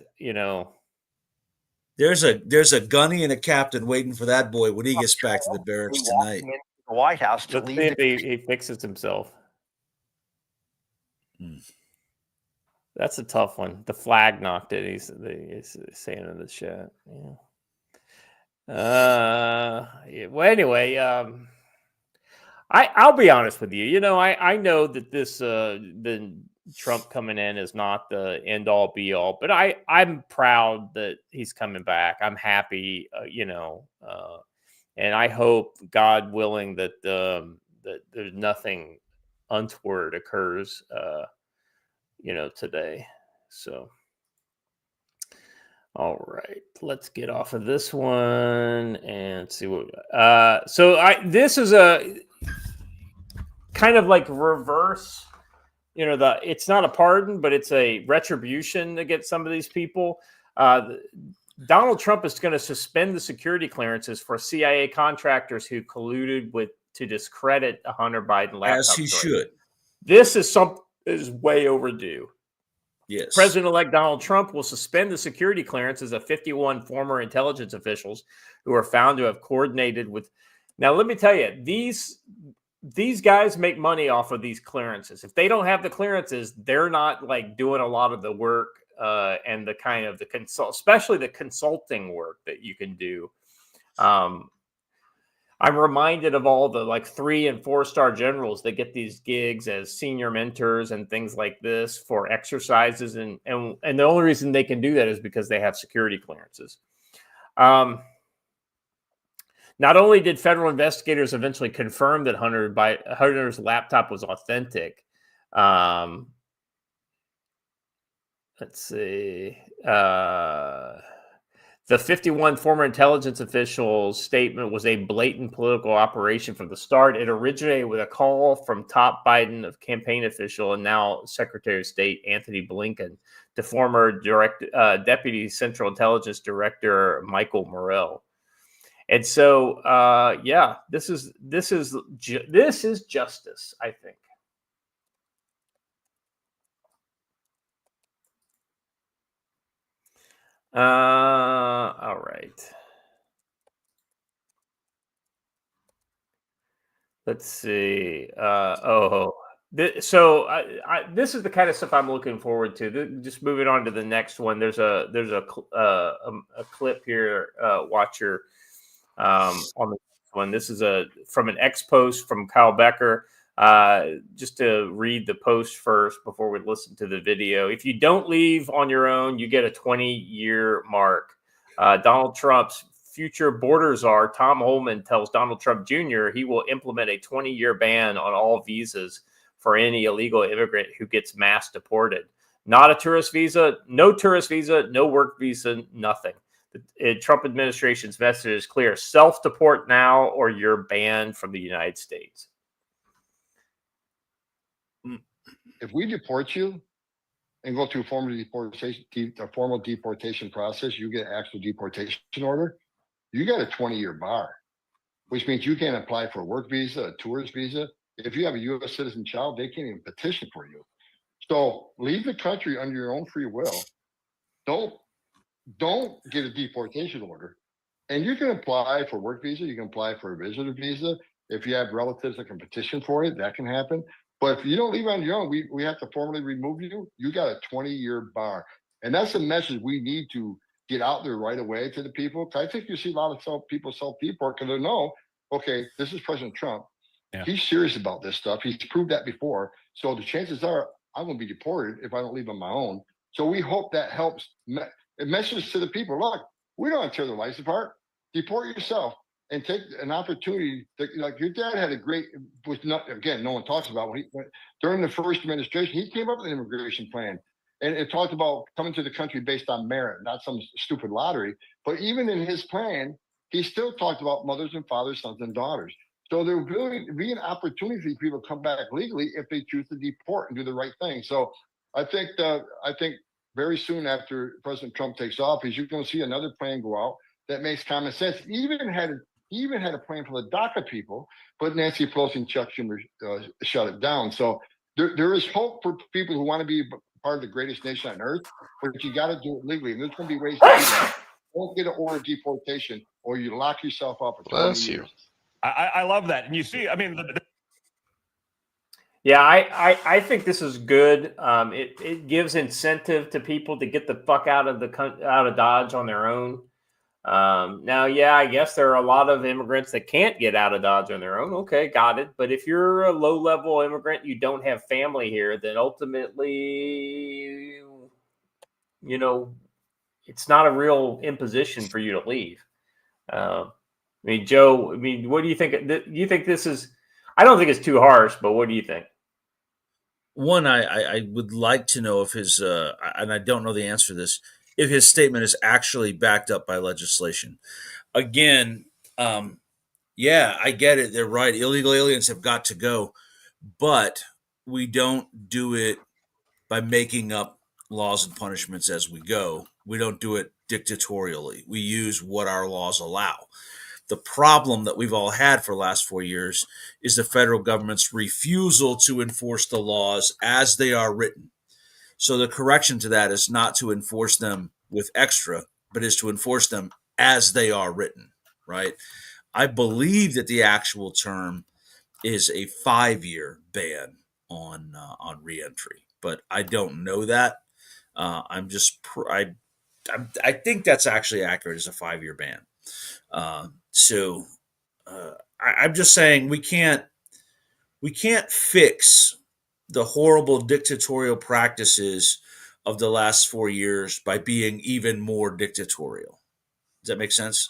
B: There's a gunny and a captain waiting for that boy when he gets back to the barracks tonight.
O: The White House to
A: Let's see if he fixes himself. That's a tough one. The flag knocked it. He's saying in the chat. Yeah. Well, anyway, I'll be honest with you. I know that this the Trump coming in is not the end all be all, but I'm proud that he's coming back. I'm happy, and I hope, God willing, that that there's nothing untoward occurs, today. So. All right, let's get off of this one and see what. This is a kind of like reverse. It's not a pardon, but it's a retribution against some of these people. Donald Trump is going to suspend the security clearances for CIA contractors who colluded to discredit a Hunter Biden laptop.
B: As he should.
A: This is way overdue.
B: Yes.
A: President-elect Donald Trump will suspend the security clearances of 51 former intelligence officials who are found to have coordinated with. Now, let me tell you, these guys make money off of these clearances. If they don't have the clearances, they're not like doing a lot of the work and the kind of especially the consulting work that you can do. I'm reminded of all the 3- and 4-star generals that get these gigs as senior mentors and things like this for exercises. And the only reason they can do that is because they have security clearances. Not only did federal investigators eventually confirm that Hunter's laptop was authentic. Let's see. The 51 former intelligence officials' statement was a blatant political operation from the start. It originated with a call from top Biden campaign official and now Secretary of State Anthony Blinken to former Deputy Central Intelligence Director Michael Morrell. And so, yeah, this is justice, I think. All right. Let's see. This is the kind of stuff I'm looking forward to. Just moving on to the next one. There's a clip here, Watcher, on the next one. This is from an X post from Kyle Becker. Just to read the post first before we listen to the video. If you don't leave on your own, you get a 20-year mark. Donald Trump's future border czar, Tom Homan, tells Donald Trump Jr. he will implement a 20-year ban on all visas for any illegal immigrant who gets mass deported. Not a tourist visa, no work visa, nothing. The Trump administration's message is clear. Self-deport now or you're banned from the United States.
P: If we deport you and go through a formal deportation process, you get an actual deportation order, you got a 20-year bar, which means you can't apply for a work visa, a tourist visa. If you have a U.S. citizen child, they can't even petition for you. So leave the country under your own free will. Don't get a deportation order. And you can apply for a work visa. You can apply for a visitor visa. If you have relatives that can petition for it, that can happen. But if you don't leave on your own, we have to formally remove you. You got a 20-year bar. And that's the message we need to get out there right away to the people. I think you see a lot of people self-deport because they know, okay, this is President Trump. Yeah. He's serious about this stuff. He's proved that before. So the chances are I'm going to be deported if I don't leave on my own. So we hope that helps. It messages to the people, look, we don't tear their lives apart. Deport yourself and take an opportunity. Like your dad had a great, which no one talks about. During the first administration, he came up with an immigration plan. And it talked about coming to the country based on merit, not some stupid lottery. But even in his plan, he still talked about mothers and fathers, sons and daughters. So there will be an opportunity for people to come back legally if they choose to deport and do the right thing. So I think very soon after President Trump takes office, you're going to see another plan go out that makes common sense. He even had a plan for the DACA people, but Nancy Pelosi and Chuck Schumer shut it down. So there is hope for people who want to be part of the greatest nation on earth, but you got to do it legally. And there's going to be ways to do that. Don't get an order of deportation or you lock yourself up for 20 years.
Q: I love that. And you see, I mean,
A: yeah, I think this is good. It gives incentive to people to get the fuck out of Dodge on their own. Now, yeah, I guess there are a lot of immigrants that can't get out of Dodge on their own. Okay, got it. But if you're a low-level immigrant, you don't have family here, then ultimately, it's not a real imposition for you to leave. I mean, Joe, what do you think? You think this is, I don't think it's too harsh, but what do you think?
B: One, I would like to know if his, and I don't know the answer to this, if his statement is actually backed up by legislation. Again, yeah, I get it. They're right. Illegal aliens have got to go. But we don't do it by making up laws and punishments as we go. We don't do it dictatorially. We use what our laws allow. The problem that we've all had for the last 4 years is the federal government's refusal to enforce the laws as they are written. So the correction to that is not to enforce them with extra, but is to enforce them as they are written, right? I believe that the actual term is a 5-year ban on reentry, but I don't know that. I think that's actually accurate as a 5-year ban. I'm just saying we can't fix the horrible dictatorial practices of the last 4 years by being even more dictatorial. Does that make sense?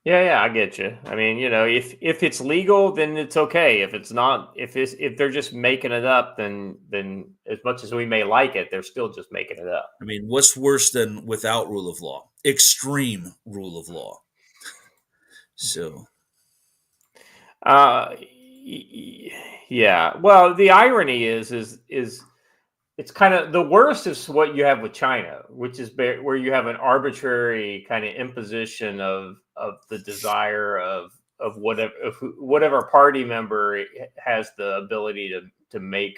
A: Yeah, I get you. I mean, if it's legal, then it's okay. If it's not, if they're just making it up, then as much as we may like it, they're still just making it up.
B: I mean, what's worse than without rule of law? extreme rule of law. So,
A: yeah. Well, the irony is it's kind of the worst is what you have with China, which is where you have an arbitrary kind of imposition of the desire of whatever party member has the ability to make,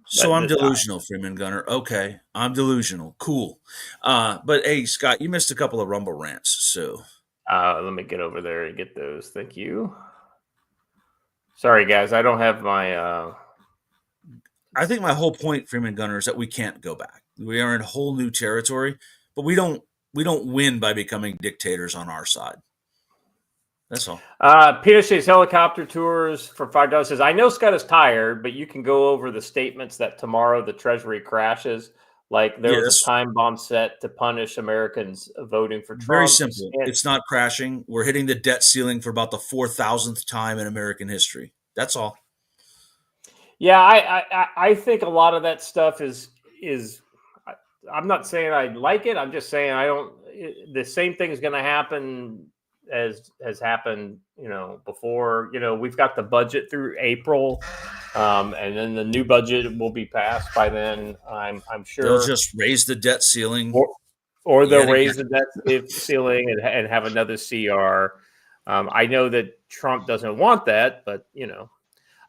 B: So I'm delusional, Freeman Gunner. Okay, I'm delusional. Cool. But hey, Scott, you missed a couple of Rumble rants. So
A: let me get over there and get those. Thank you. Sorry, guys, I don't have my.
B: I think my whole point, Freeman Gunner, is that we can't go back. We are in a whole new territory, but we don't win by becoming dictators on our side. That's all.
A: Pinochet's helicopter tours for $5 says, I know Scott is tired, but you can go over the statements that tomorrow the Treasury crashes. Like there was a time bomb set to punish Americans voting for Trump.
B: Very simple. It's not crashing. We're hitting the debt ceiling for about the 4,000th time in American history. That's all.
A: Yeah, I think a lot of that stuff is. I'm not saying I like it. I'm just saying I don't. The same thing is going to happen as has happened, before. We've got the budget through April, and then the new budget will be passed by then. I'm sure
B: they'll just raise the debt ceiling,
A: or they'll raise the debt ceiling and have another CR. I know that Trump doesn't want that, but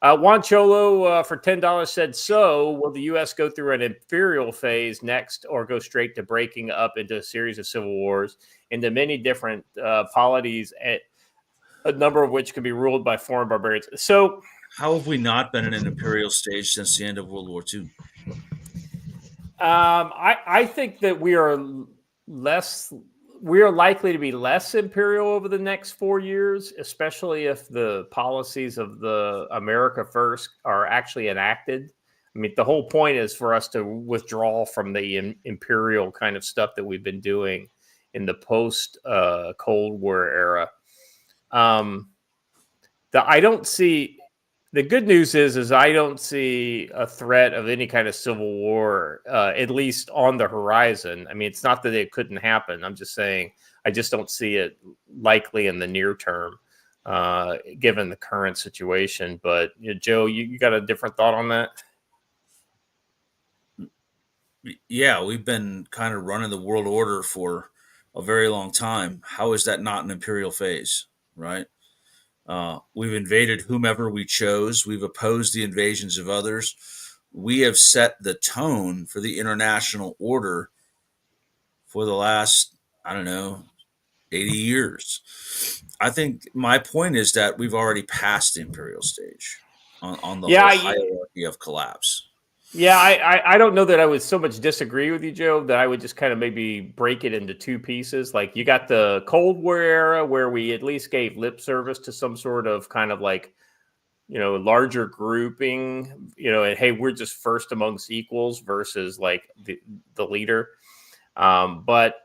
A: Juan Cholo for $10 said, so will the U.S. go through an imperial phase next or go straight to breaking up into a series of civil wars into many different polities, a number of which can be ruled by foreign barbarians? So
B: how have we not been in an imperial stage since the end of World War II?
A: I think that we are likely to be less imperial over the next 4 years, especially if the policies of the America First are actually enacted. I mean, the whole point is for us to withdraw from the imperial kind of stuff that we've been doing in the post Cold War era. I don't see. The good news is I don't see a threat of any kind of civil war, at least on the horizon. I mean, it's not that it couldn't happen. I'm just saying I just don't see it likely in the near term, given the current situation. But Joe, you got a different thought on that?
B: Yeah, we've been kind of running the world order for a very long time. How is that not an imperial phase, right? We've invaded whomever we chose. We've opposed the invasions of others. We have set the tone for the international order for the last, 80 years. I think my point is that we've already passed the imperial stage on the whole hierarchy of collapse.
A: Yeah, I don't know that I would so much disagree with you, Joe, that I would just kind of maybe break it into two pieces. Like you got the Cold War era where we at least gave lip service to some sort of kind of like, larger grouping, and hey, we're just first amongst equals versus like the leader. But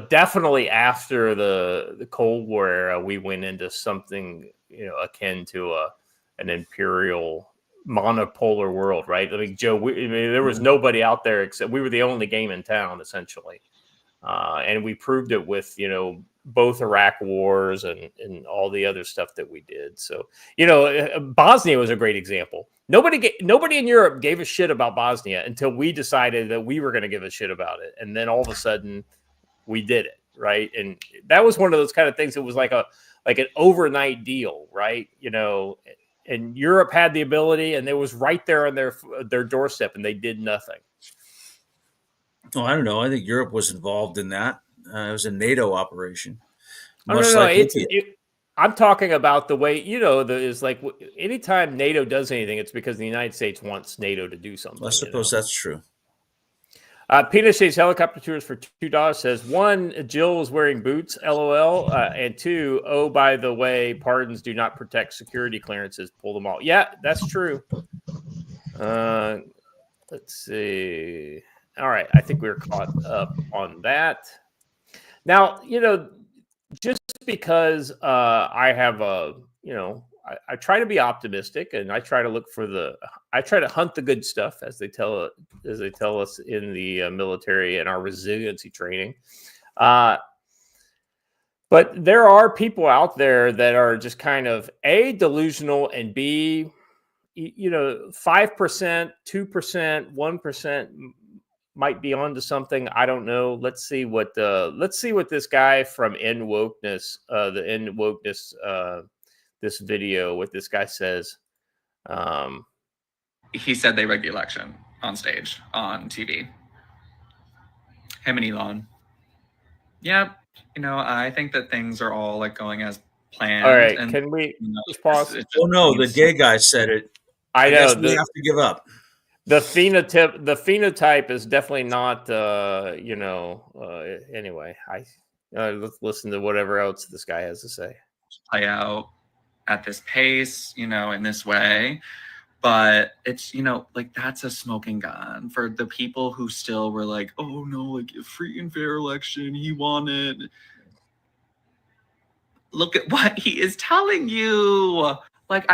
A: definitely after the Cold War era, we went into something, akin to an imperial monopolar world, right? I mean, Joe, there was nobody out there except we were the only game in town, essentially. And we proved it with, both Iraq wars and all the other stuff that we did. So, Bosnia was a great example. Nobody in Europe gave a shit about Bosnia until we decided that we were going to give a shit about it. And then all of a sudden we did it, right? And that was one of those kind of things that was like an overnight deal, right? And Europe had the ability, and it was right there on their doorstep, and they did nothing.
B: Oh, I don't know. I think Europe was involved in that. It was a NATO operation.
A: No. I'm talking about the way, is like anytime NATO does anything, it's because the United States wants NATO to do something.
B: I suppose that's true.
A: Pinochet's helicopter tours for $2 says, 1, Jill was wearing boots, LOL, and 2, oh, by the way, pardons do not protect security clearances. Pull them all. Yeah, that's true. Let's see. All right, I think we're caught up on that. Now, just because I have I try to be optimistic, and I try to look for I try to hunt the good stuff, as they tell us in the military and our resiliency training. But there are people out there that are just kind of A, delusional, and B, 5%, 2%, 1% might be onto something. I don't know. Let's see what this guy from End Wokeness, this video, what this guy says.
R: He said they rigged the election on stage, on TV. Him and Elon. Yeah, I think that things are all like going as planned.
A: All right,
R: and
A: can we just pause?
B: Oh no, the gay guy said it.
A: I know
B: guess we have to give up.
A: The phenotype is definitely not. Anyway, let's listen to whatever else this guy has to say.
R: Play out at this pace, in this way. But it's, like that's a smoking gun for the people who still were like, oh no, like a free and fair election, he wanted. Look at what he is telling you. Like,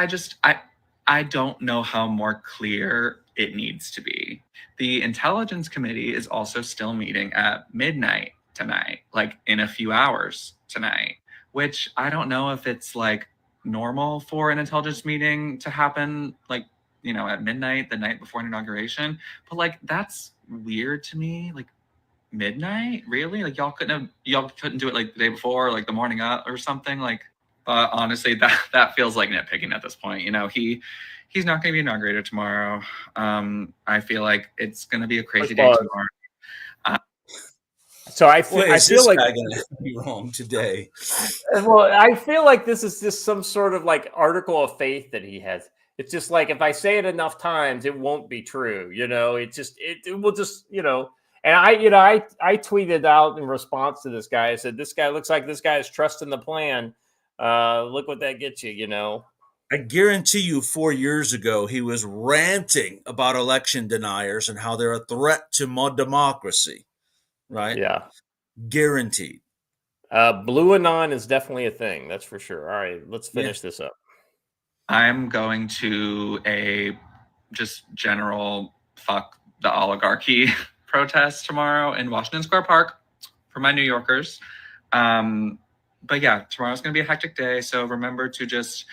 R: I don't know how more clear it needs to be. The Intelligence Committee is also still meeting at midnight tonight, like in a few hours tonight, which I don't know if it's like normal for an intelligence meeting to happen, like, at midnight, the night before an inauguration. But like, that's weird to me. Like, midnight, really? Like, y'all couldn't do it like the day before, like the morning up or something. Like, honestly, that feels like nitpicking at this point. He's not going to be inaugurated tomorrow. I feel like it's going to be a crazy day tomorrow.
A: So I feel like
B: guy gonna be wrong today.
A: Well, I feel like this is just some sort of like article of faith that he has. It's just like, if I say it enough times, it won't be true. It will just, And I tweeted out in response to this guy. I said, this guy looks like this guy is trusting the plan. Look what that gets you,
B: I guarantee you 4 years ago, he was ranting about election deniers and how they're a threat to more democracy. Right?
A: Yeah.
B: Guaranteed.
A: Blue Anon is definitely a thing. That's for sure. All right, let's finish this up.
R: I'm going to a just general fuck the oligarchy protest tomorrow in Washington Square Park for my New Yorkers. But yeah, tomorrow's going to be a hectic day. So remember to just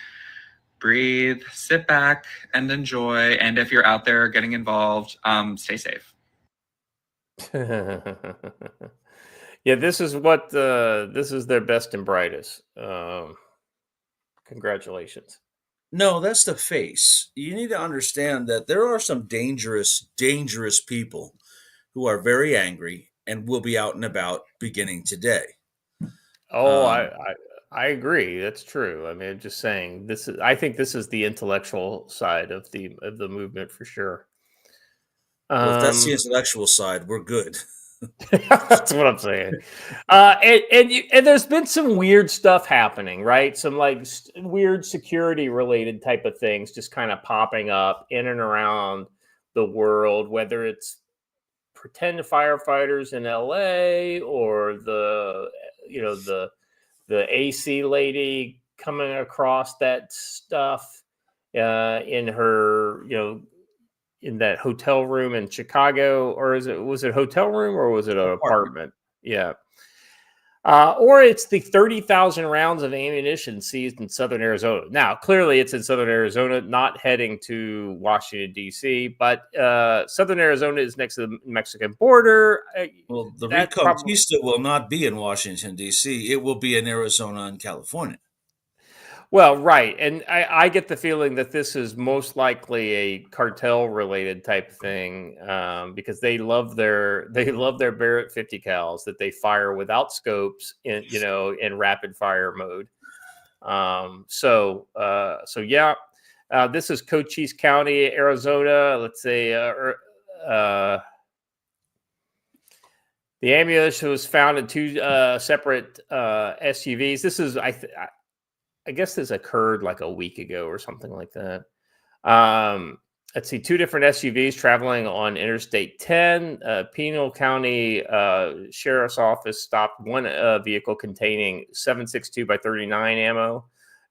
R: breathe, sit back, and enjoy. And if you're out there getting involved, stay safe.
A: Yeah, this is their best and brightest. Congratulations.
B: No, that's the face. You need to understand that there are some dangerous people who are very angry and will be out and about beginning today.
A: Oh, I agree. That's true. I mean, I'm just saying I think this is the intellectual side of the movement for sure.
B: Well, if that's the intellectual side, we're good.
A: That's what I'm saying. And there's been some weird stuff happening, right? Some like weird security related type of things just kind of popping up in and around the world, whether it's pretend firefighters in LA or the AC lady coming across that stuff in her, in that hotel room in Chicago, or was it hotel room or was it an apartment? Yeah. Or it's the 30,000 rounds of ammunition seized in southern Arizona. Now, clearly it's in southern Arizona, not heading to Washington, D.C., but southern Arizona is next to the Mexican border.
B: Well, the Reconquista will not be in Washington, D.C. It will be in Arizona and California.
A: Well, right. And I get the feeling that this is most likely a cartel related type thing, because they love their Barrett 50 cals that they fire without scopes in rapid fire mode. So yeah, this is Cochise County, Arizona. Let's say, the ammunition was found in two separate SUVs. This is, I guess this occurred like a week ago or something like that. Let's see, two different SUVs traveling on Interstate 10. Pinal County Sheriff's Office stopped one vehicle containing 7.62 by 39 ammo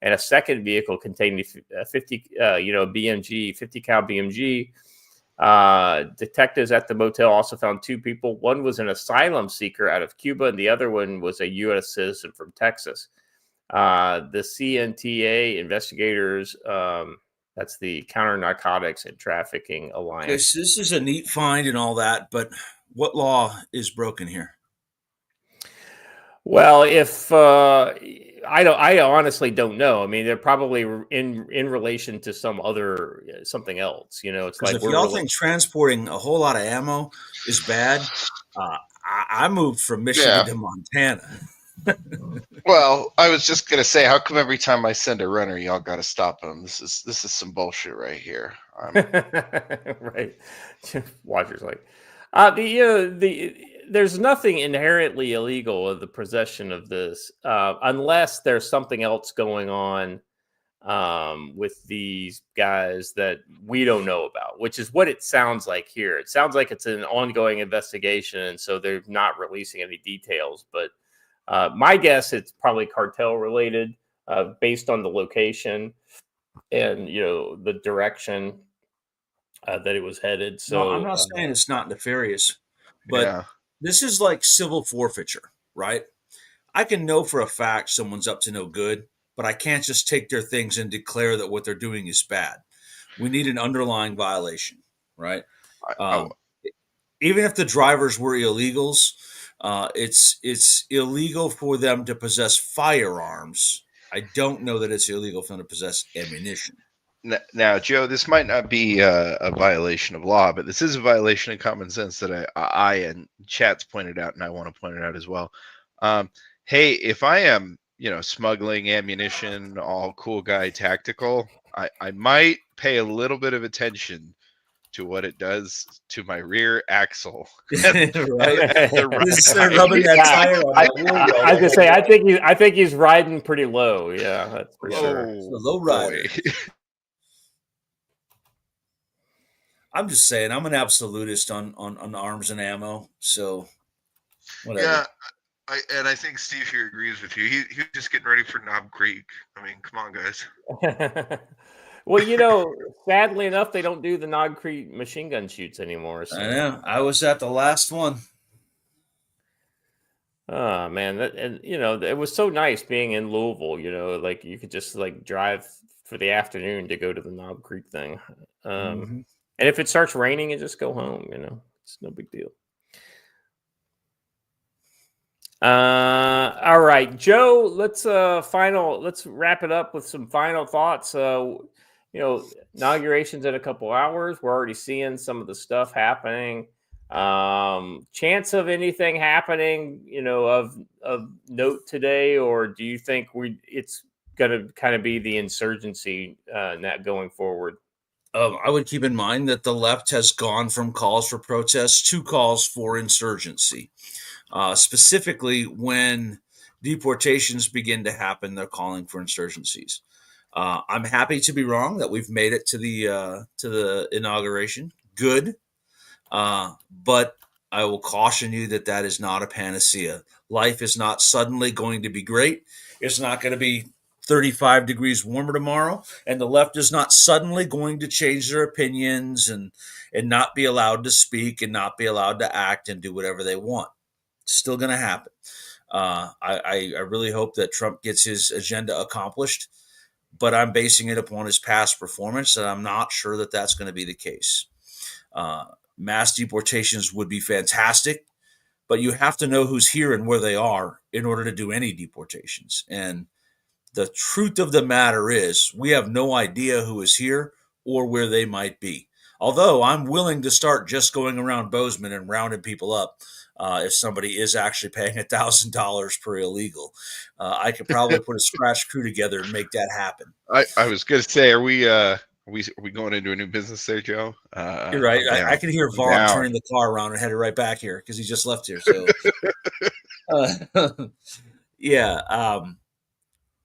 A: and a second vehicle containing 50 BMG, 50 cal BMG. Detectives at the motel also found 2 people. One was an asylum seeker out of Cuba, and the other one was a U.S. citizen from Texas. The CNTA investigators, that's the Counter Narcotics and Trafficking Alliance.
B: This is a neat find and all that, but what law is broken here?
A: Well, if I honestly don't know. I mean, they're probably in relation to something else. It's like
B: if y'all think transporting a whole lot of ammo is bad, I moved from Michigan to Montana.
C: Well, I was just gonna say, how come every time I send a runner, y'all got to stop them? This is some bullshit right here.
A: Right. Watcher's like, there's nothing inherently illegal in the possession of this, unless there's something else going on with these guys that we don't know about, which is what it sounds like here. It sounds like it's an ongoing investigation, and so they're not releasing any details. But my guess, it's probably cartel related, based on the location and the direction that it was headed. So
B: no, I'm not saying it's not nefarious, but this is like civil forfeiture, right? I can know for a fact someone's up to no good, but I can't just take their things and declare that what they're doing is bad. We need an underlying violation, right? Even if the drivers were illegals, it's illegal for them to possess firearms. I don't know that it's illegal for them to possess ammunition.
C: Now, Joe, this might not be a violation of law, but this is a violation of common sense that I and Chat's pointed out, and I want to point it out as well. Hey, if I am, smuggling ammunition, all cool guy tactical, I might pay a little bit of attention to what it does to my rear axle.
B: Rubbing that tire on
A: I was gonna say, I think he's riding pretty low. Yeah, that's for sure.
B: Low rider. I'm just saying, I'm an absolutist on arms and ammo. So, whatever.
C: Yeah, I think Steve here agrees with you. He's just getting ready for Knob Creek. I mean, come on, guys.
A: Well, sadly enough, they don't do the Knob Creek machine gun shoots anymore. So.
B: I know. I was at the last one.
A: Oh man, it was so nice being in Louisville. Like you could just drive for the afternoon to go to the Knob Creek thing. And if it starts raining, you just go home. It's no big deal. All right, Joe. Let's wrap it up with some final thoughts. Inauguration's in a couple hours. We're already seeing some of the stuff happening. Chance of anything happening, of note today, or do you think it's going to kind of be the insurgency going forward?
B: I would keep in mind that the left has gone from calls for protests to calls for insurgency. Specifically, when deportations begin to happen, they're calling for insurgencies. I'm happy to be wrong that we've made it to the inauguration. Good, but I will caution you that is not a panacea. Life is not suddenly going to be great. It's not going to be 35 degrees warmer tomorrow, and the left is not suddenly going to change their opinions and not be allowed to speak and not be allowed to act and do whatever they want. It's still going to happen. I really hope that Trump gets his agenda accomplished, but I'm basing it upon his past performance, and I'm not sure that that's going to be the case. Mass deportations would be fantastic, but you have to know who's here and where they are in order to do any deportations. And the truth of the matter is we have no idea who is here or where they might be. Although I'm willing to start just going around Bozeman and rounding people up if somebody is actually paying $1,000 per illegal. I could probably put a scratch crew together and make that happen.
C: I was going to say, are we going into a new business there, Joe?
B: You're right. I can hear Vaughn turning the car around and headed right back here because he just left here. So, yeah.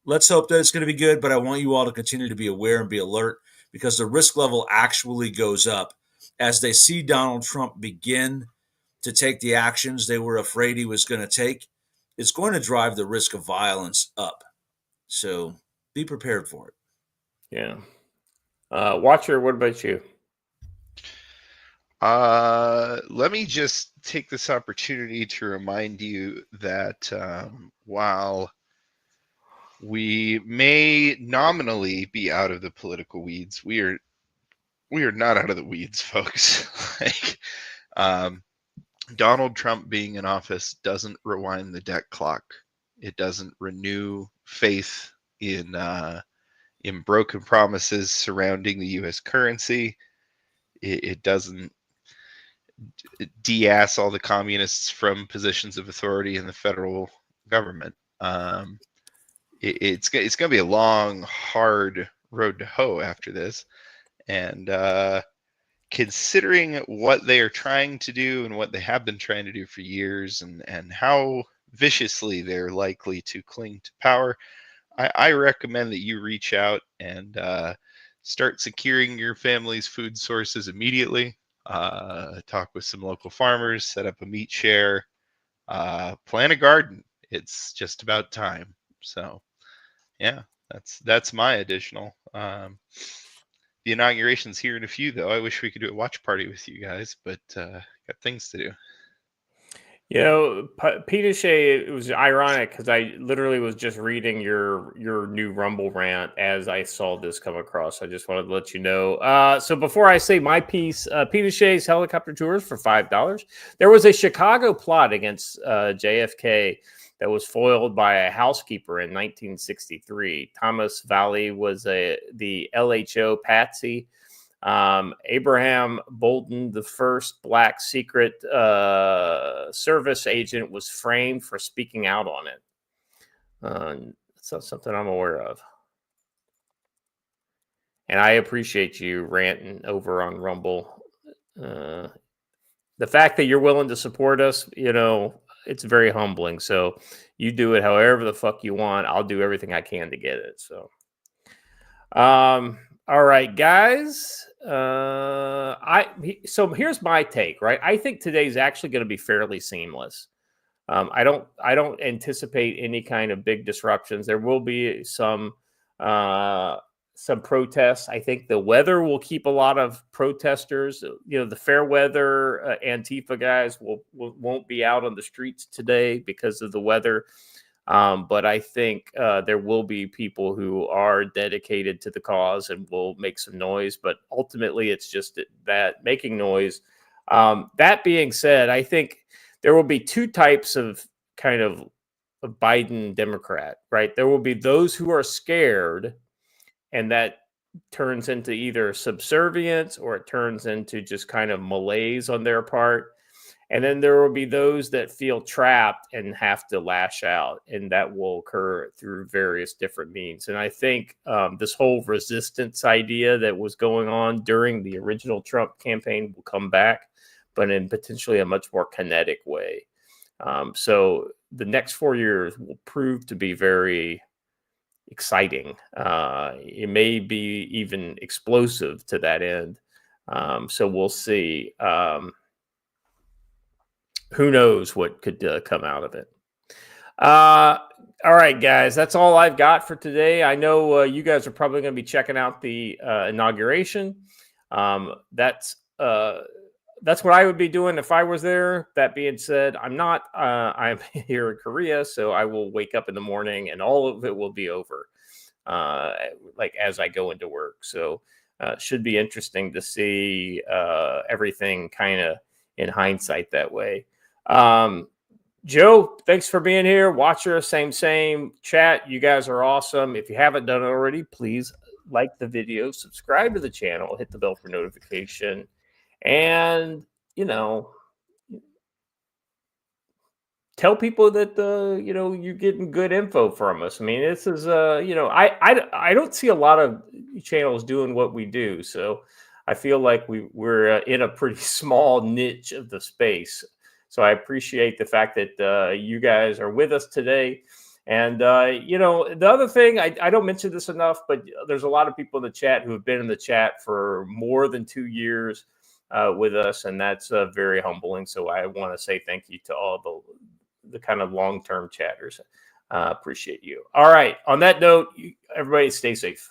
B: Let's hope that it's going to be good, but I want you all to continue to be aware and be alert because the risk level actually goes up as they see Donald Trump begin to take the actions they were afraid he was going to take. It's going to drive the risk of violence up. So be prepared for it.
A: Yeah. Watcher, what about you?
C: Let me just take this opportunity to remind you that while we may nominally be out of the political weeds, we are not out of the weeds, folks. Like, Donald Trump being in office doesn't rewind the debt clock. It doesn't renew faith in broken promises surrounding the U.S. currency. It doesn't de-ass all the communists from positions of authority in the federal government. It's going to be a long, hard road to hoe after this. And considering what they are trying to do and what they have been trying to do for years, and how viciously they're likely to cling to power, I recommend that you reach out and start securing your family's food sources immediately. Talk with some local farmers, set up a meat share, plant a garden. It's just about time. So, yeah, that's my additional. The inauguration's here in a few, though. I wish we could do a watch party with you guys, but got things to do.
A: You know, Pinochet, it was ironic because I literally was just reading your new Rumble rant as I saw this come across. I just wanted to let you know. So before I say my piece, Pinochet's helicopter tours for $5. There was a Chicago plot against JFK that was foiled by a housekeeper in 1963. Thomas Valley was the LHO patsy. Abraham Bolden, the first black secret service agent, was framed for speaking out on it. It's not something I'm aware of. And I appreciate you ranting over on Rumble. The fact that you're willing to support us, you know, it's very humbling. So you do it however the fuck you want. I'll do everything I can to get it. So, all right, guys. So here's my take, right? I think today's actually going to be fairly seamless. I don't anticipate any kind of big disruptions. There will be some protests. I think the weather will keep a lot of protesters. You know, the fair weather Antifa guys won't be out on the streets today because of the weather. But I think there will be people who are dedicated to the cause and will make some noise. But ultimately, it's just that making noise. That being said, I think there will be two types of kind of a Biden Democrat, right? There will be those who are scared, and that turns into either subservience or it turns into just kind of malaise on their part. And then there will be those that feel trapped and have to lash out, and that will occur through various different means. And I think this whole resistance idea that was going on during the original Trump campaign will come back, but in potentially a much more kinetic way. So the next 4 years will prove to be very exciting. It may be even explosive to that end. So we'll see. Who knows what could come out of it. All right, guys, that's all I've got for today. I know you guys are probably going to be checking out the inauguration. That's what I would be doing if I was there. That being said, I'm not. I'm here in Korea, so I will wake up in the morning and all of it will be over, like as I go into work. So should be interesting to see everything kind of in hindsight that way. Joe, thanks for being here. Watcher, same. Chat, you guys are awesome. If you haven't done it already, please like the video, subscribe to the channel, hit the bell for notification, and tell people that you're getting good info from us. I mean, this is I don't see a lot of channels doing what we do, so I feel like we're in a pretty small niche of the space. So I appreciate the fact that you guys are with us today. And, the other thing, I don't mention this enough, but there's a lot of people in the chat who have been in the chat for more than 2 years with us. And that's very humbling. So I want to say thank you to all the kind of long-term chatters. Appreciate you. All right. On that note, everybody stay safe.